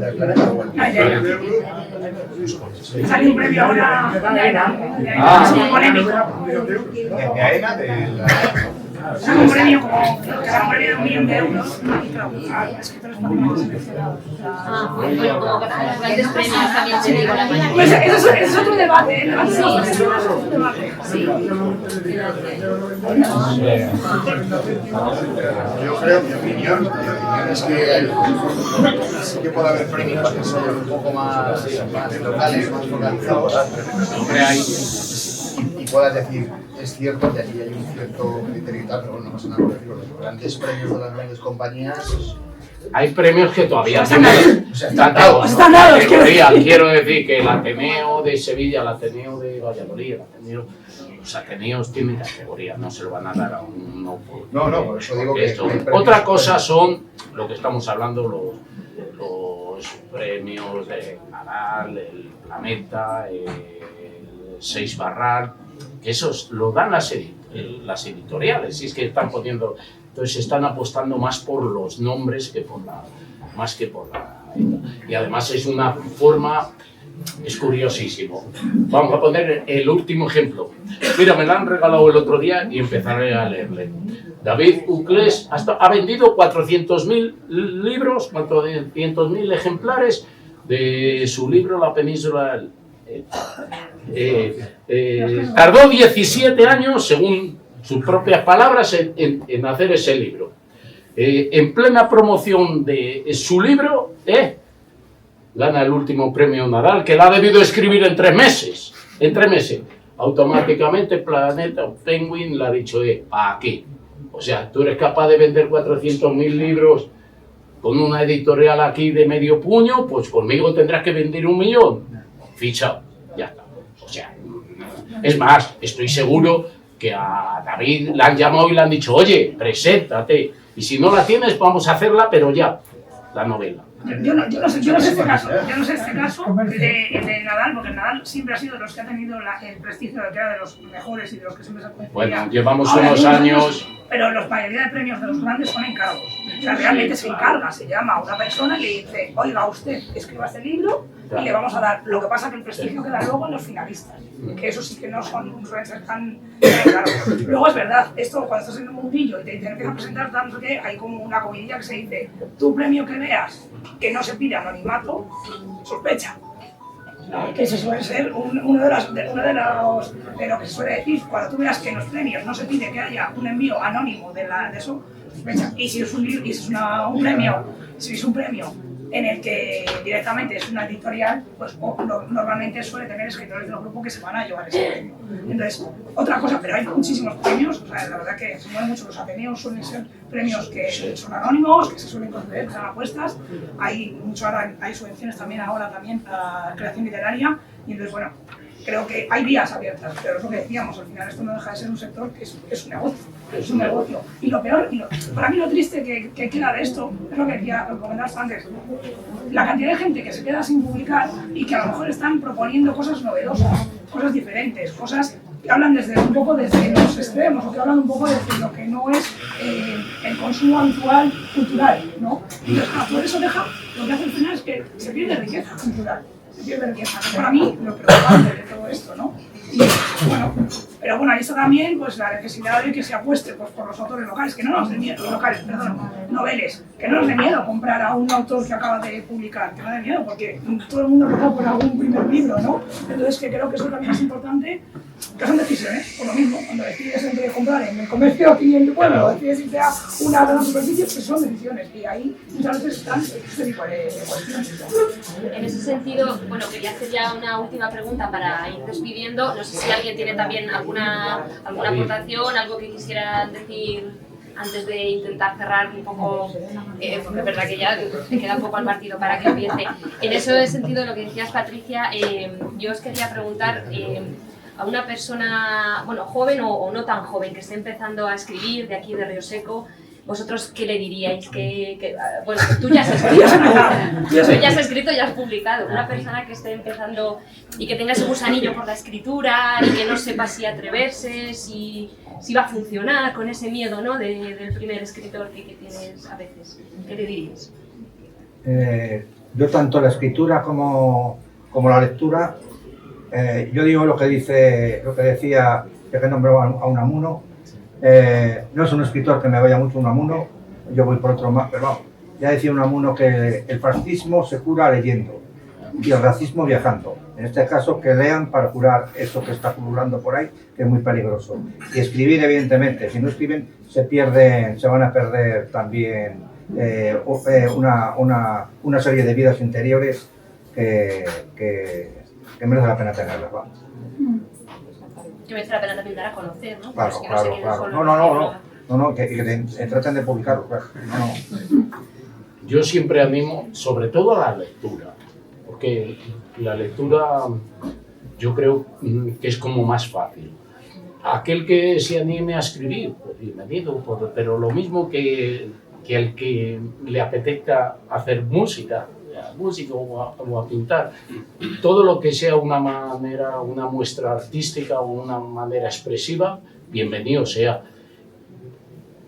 Salió un premio ahora de AENA. Es muy polémico. De AENA, de la... Salió un premio como que era un premio de €1.000.000 y claro, a escritores españoles seleccionados. Bueno, como grandes premios también se digo la mayoría. Pues eso es otro debate, ¿eh? El debate de los premios es otro debate. Sí. Yo creo, mi opinión es que sí que puede haber premios que son un poco más locales, más focalizados, siempre hay, y puedas decir, es cierto que aquí hay un cierto criterio y tal, pero bueno, no pasa nada por decirlo, los grandes premios de las grandes compañías... Hay premios que todavía Están están dados. Están dados, Quiero decir que el Ateneo de Sevilla, el Ateneo de Valladolid, los Ateneos tienen categoría, no se lo van a dar a un... No, por eso digo que... Esto. Otra cosa son lo que estamos hablando, los premios de Nadal, el Planeta, el 6 Barral, que esos lo dan las editoriales, y es que están poniendo... Entonces están apostando más por los nombres que por la... más que por la... Y además es una forma... Es curiosísimo. Vamos a poner el último ejemplo. Mira, me lo han regalado el otro día y empezaré a leerle. David Uclés ha vendido 400.000 libros, 400.000 ejemplares de su libro La Península. Tardó 17 años, según sus propias palabras, en hacer ese libro. En plena promoción de su libro, gana el último premio Nadal, que la ha debido escribir en 3 meses. En 3 meses. Automáticamente Planeta o Penguin le ha dicho, aquí. O sea, tú eres capaz de vender 400.000 libros con una editorial aquí de medio puño, pues conmigo tendrás que vender 1 millón. Fichado. Ya está. O sea, es más, estoy seguro que a David le han llamado y le han dicho, oye, preséntate. Y si no la tienes, vamos a hacerla, pero ya, la novela. Yo no sé este caso, de Nadal, porque Nadal siempre ha sido de los que ha tenido el prestigio de que era de los mejores y de los que siempre se ha... Bueno, llevamos unos años... Pero la mayoría de premios de los grandes son encargos. O sea, realmente se encarga, se llama a una persona y le dice, oiga, usted escriba este libro y le vamos a dar. Lo que pasa es que el prestigio queda luego en los finalistas, que eso sí que no son influencers tan claros. Luego es verdad, esto cuando estás en un mundillo y te empiezan a presentar, no sé qué, hay como una comidilla que se dice, tu premio que veas que no se pide anonimato, sospecha. Que eso suele ser uno de lo que se suele decir, cuando tú veas que en los premios no se pide que haya un envío anónimo de eso, sospecha. Y si es un premio en el que directamente es una editorial, pues normalmente suele tener escritores del grupo que se van a llevar ese premio. Entonces, otra cosa, pero hay muchísimos premios, o sea, la verdad que se mueven mucho los Ateneos, suelen ser premios que son anónimos, que se suelen conceder, que están apuestas, hay subvenciones también ahora también a creación literaria, y entonces, bueno, creo que hay vías abiertas, pero es lo que decíamos, al final esto no deja de ser un sector que es un negocio, es un negocio. Y lo peor, para mí lo triste que queda de esto, es lo que comentabas antes, la cantidad de gente que se queda sin publicar y que a lo mejor están proponiendo cosas novedosas, cosas diferentes, cosas que hablan desde los extremos, o que hablan un poco desde lo que no es el consumo habitual cultural, ¿no? Entonces, por eso lo que hace al final es que se pierde riqueza cultural. Para mí lo preocupante de todo esto, ¿no? Y bueno, pero Pero bueno, ahí está también pues, la necesidad de que se apueste pues, por los autores locales, que no nos dé miedo, noveles, que no nos dé miedo comprar a un autor que acaba de publicar, que no dé miedo, porque todo el mundo ha pasado por algún primer libro, ¿no? Entonces que creo que eso también es importante, que son decisiones, por lo mismo, cuando decides entre comprar en el comercio aquí en tu pueblo, o decides irte a una gran superficie, pues son decisiones, y ahí muchas veces están este tipo de cuestiones. En ese sentido, bueno, quería hacer ya una última pregunta para ir despidiendo. No sé si alguien tiene también alguna aportación, algo que quisieran decir antes de intentar cerrar un poco, porque es verdad que ya te queda un poco al partido para que empiece. En ese sentido, lo que decías, Patricia, yo os quería preguntar a una persona, bueno, joven o no tan joven, que esté empezando a escribir de aquí de Río Seco, ¿vosotros qué le diríais? Bueno, tú ya has escrito, ya has publicado. Una persona que esté empezando y que tenga ese gusanillo por la escritura y que no sepa si atreverse, si va a funcionar con ese miedo, ¿no? del primer escritor que tienes a veces. ¿Qué le diríais? Yo tanto la escritura como la lectura, yo digo lo que decía, que nombraba a Unamuno. No es un escritor que me vaya mucho Unamuno, yo voy por otro más, pero vamos, ya decía Unamuno que el fascismo se cura leyendo y el racismo viajando. En este caso, que lean para curar eso que está pululando por ahí, que es muy peligroso. Y escribir, evidentemente, si no escriben, se van a perder también una serie de vidas interiores que merece la pena tenerlas. Vamos. Que merece la pena también dar a conocer, ¿no? Claro, que claro, claro. No, que traten de publicarlo, claro. No. Yo siempre animo, sobre todo a la lectura, porque la lectura yo creo que es como más fácil. Aquel que se anime a escribir, pues bienvenido, pero lo mismo que el que le apetezca hacer música o a pintar, todo lo que sea una muestra artística o una manera expresiva, bienvenido sea.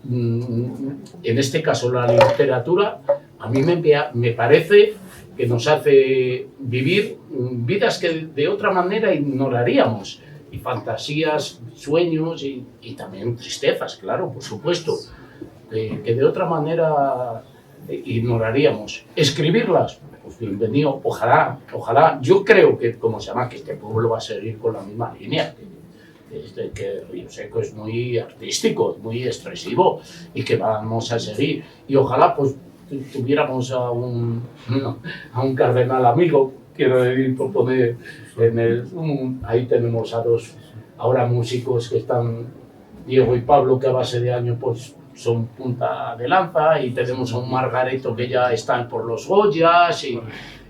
En este caso la literatura a mí me parece que nos hace vivir vidas que de otra manera ignoraríamos, y fantasías, sueños y también tristezas, claro, por supuesto, que de otra manera ignoraríamos. Escribirlas, pues bienvenido, ojalá. Yo creo que, como se llama, que este pueblo va a seguir con la misma línea, que Río Seco es muy artístico, muy expresivo, y que vamos a seguir. Y ojalá pues tuviéramos a un cardenal amigo, quiero decir, por poner ahí tenemos a dos ahora músicos que están, Diego y Pablo, que a base de años pues son punta de lanza, y tenemos a un Margareto que ya están por los Goyas,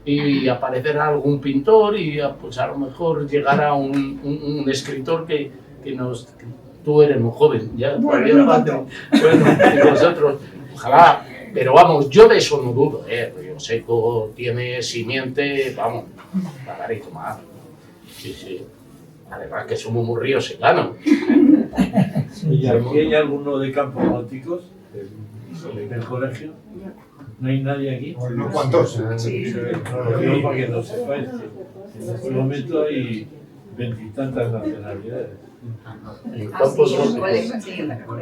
y aparecerá algún pintor, y pues a lo mejor llegará un escritor que tú eres muy joven, ya todavía falta. Bueno, y vosotros, ojalá, pero vamos, yo de eso no dudo, Río Seco tiene simiente, vamos, para dar y tomar. Sí. Además que somos muy riosecanos. ¿Y aquí hay alguno de Campos Bálticos, del colegio? ¿No hay nadie aquí? ¿Unos cuantos? Sí. No, lo digo para que no sepáis que en este momento hay 20 y tantas nacionalidades. En Campos Bálticos.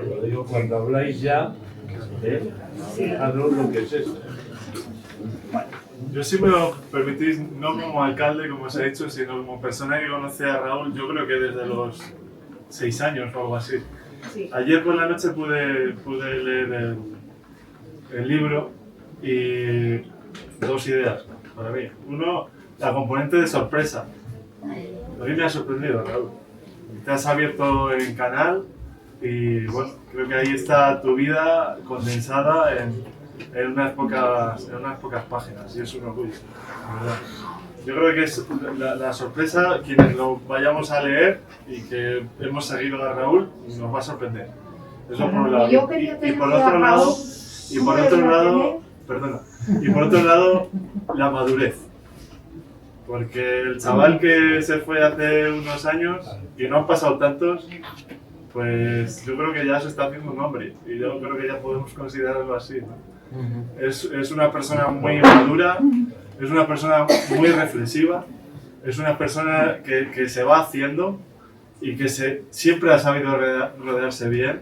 Lo digo cuando habláis ya, fijaros lo que es eso. Yo, si me lo permitís, no como alcalde, como os he dicho, sino como persona que conoce a Raúl, yo creo que desde los 6 años o algo así. Sí. Ayer por la noche pude leer el libro y 2 ideas para mí. Uno, la componente de sorpresa. A mí me ha sorprendido, Raúl. Te has abierto en canal y bueno, creo que ahí está tu vida condensada en unas pocas páginas, y es un orgullo, ¿verdad? Yo creo que es la sorpresa, quienes lo vayamos a leer y que hemos seguido a Raúl, nos va a sorprender. Eso por un lado. Y por otro lado, la madurez. Porque el chaval que se fue hace unos años, y no han pasado tantos, pues yo creo que ya se está haciendo un hombre, y yo creo que ya podemos considerarlo así, ¿no? Es una persona muy madura, es una persona muy reflexiva, es una persona que se va haciendo y que siempre ha sabido rodearse bien,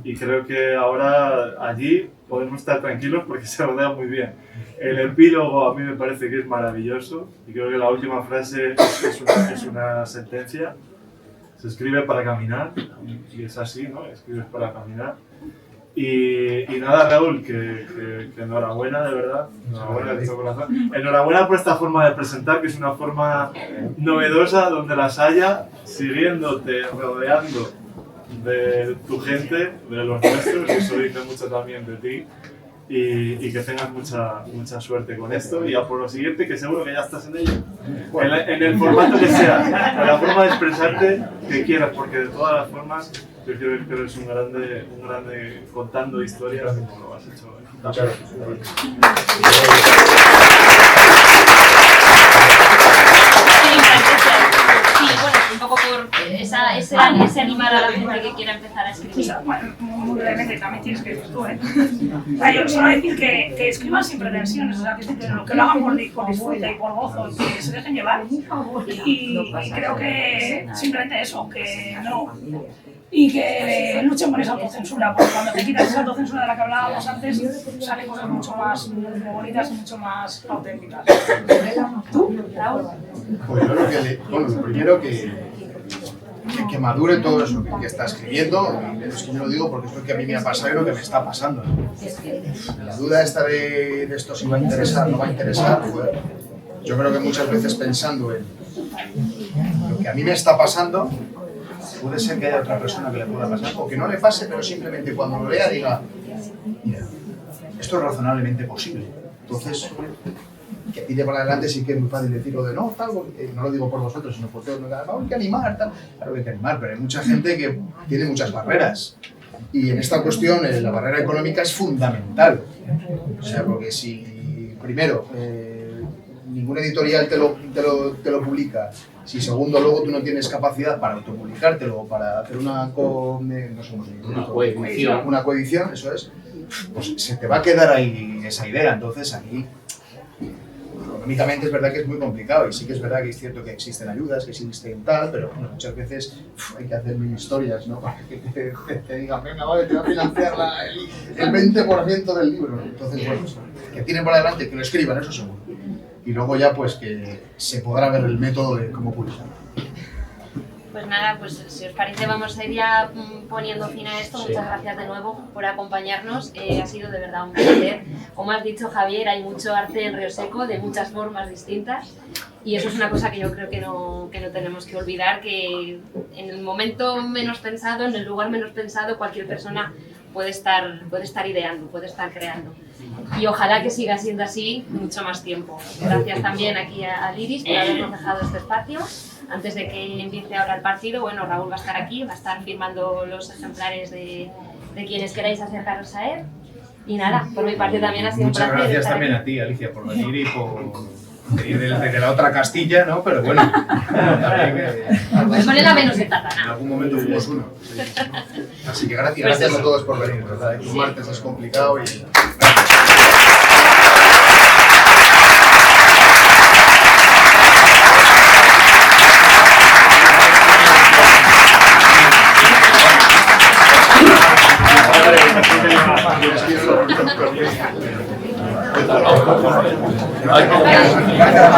y creo que ahora allí podemos estar tranquilos porque se rodea muy bien. El epílogo a mí me parece que es maravilloso y creo que la última frase es una sentencia. Se escribe para caminar y es así, ¿no? Escribes para caminar. Y nada, Raúl, que enhorabuena, de verdad. Enhorabuena de todo corazón. Enhorabuena por esta forma de presentar, que es una forma novedosa donde las haya, siguiéndote, rodeando de tu gente, de los nuestros, eso dice mucho también de ti. Y que tengas mucha suerte con esto, y a por lo siguiente, que seguro que ya estás en ello, en el formato que sea, en la forma de expresarte que quieras, porque de todas las formas yo creo que eres un grande contando historias como lo has hecho. Muchas gracias. Sí, bueno, un poco por ese animar a la gente que quiera empezar a escribir. Bueno, muy brevemente, también tienes que decir tú, ¿eh? O sea, yo solo decir que escriban sin pretensiones, o sea, que lo hagan por disfrute y por gozo, que se dejen llevar. Y creo que simplemente eso, que no. Y que luchen con esa autocensura, porque cuando te quitas esa autocensura de la que hablábamos antes, salen cosas mucho más bonitas y mucho más auténticas. ¿Tú, Raúl? Pues yo creo que, lo primero que madure todo eso que está escribiendo, y es que yo lo digo porque es lo que a mí me ha pasado y lo que me está pasando. La duda esta de esto si va a interesar o no va a interesar, pues, yo creo que muchas veces pensando en lo que a mí me está pasando, puede ser que haya otra persona que le pueda pasar, o que no le pase, pero simplemente cuando lo lea diga, mira, esto es razonablemente posible. Entonces, que tire para adelante sí que es muy fácil decirlo de no, tal, no lo digo por vosotros, sino por todos, hay que animar, tal. Claro que hay que animar, pero hay mucha gente que tiene muchas barreras. Y en esta cuestión la barrera económica es fundamental. O sea, porque si, primero, ningún editorial te lo publica, si segundo luego tú no tienes capacidad para autopublicártelo o para hacer una coedición, eso es, pues se te va a quedar ahí esa idea. Entonces aquí, económicamente es verdad que es muy complicado, y sí que es verdad que es cierto que existen ayudas, que existen tal, pero bueno, muchas veces hay que hacer mil historias, ¿no? Para que te digan, venga, vale, te va a financiar el 20% del libro. Entonces, bueno, que tienen por adelante, que lo escriban, eso seguro. Y luego ya pues que se podrá ver el método de cómo publicar. Pues nada, pues si os parece vamos a ir ya poniendo fin a esto. Muchas gracias de nuevo por acompañarnos, ha sido de verdad un placer. Como has dicho, Javier, hay mucho arte en Río Seco de muchas formas distintas, y eso es una cosa que yo creo que no tenemos que olvidar, que en el momento menos pensado, en el lugar menos pensado, cualquier persona puede estar ideando, puede estar creando. Y ojalá que siga siendo así mucho más tiempo. Gracias también aquí a Liris por habernos dejado este espacio. Antes de que empiece ahora el partido, bueno, Raúl va a estar aquí, va a estar firmando los ejemplares de quienes queráis acercaros a él. Y nada, por mi parte también ha sido un placer. Muchas gracias también a ti, Alicia, por venir y por ir desde la otra Castilla, ¿no? Pero bueno, pues ponle la menos etapa, en algún momento fuimos uno. Sí. Así que gracias a todos por venir, ¿verdad? Un martes es complicado y... Gracias.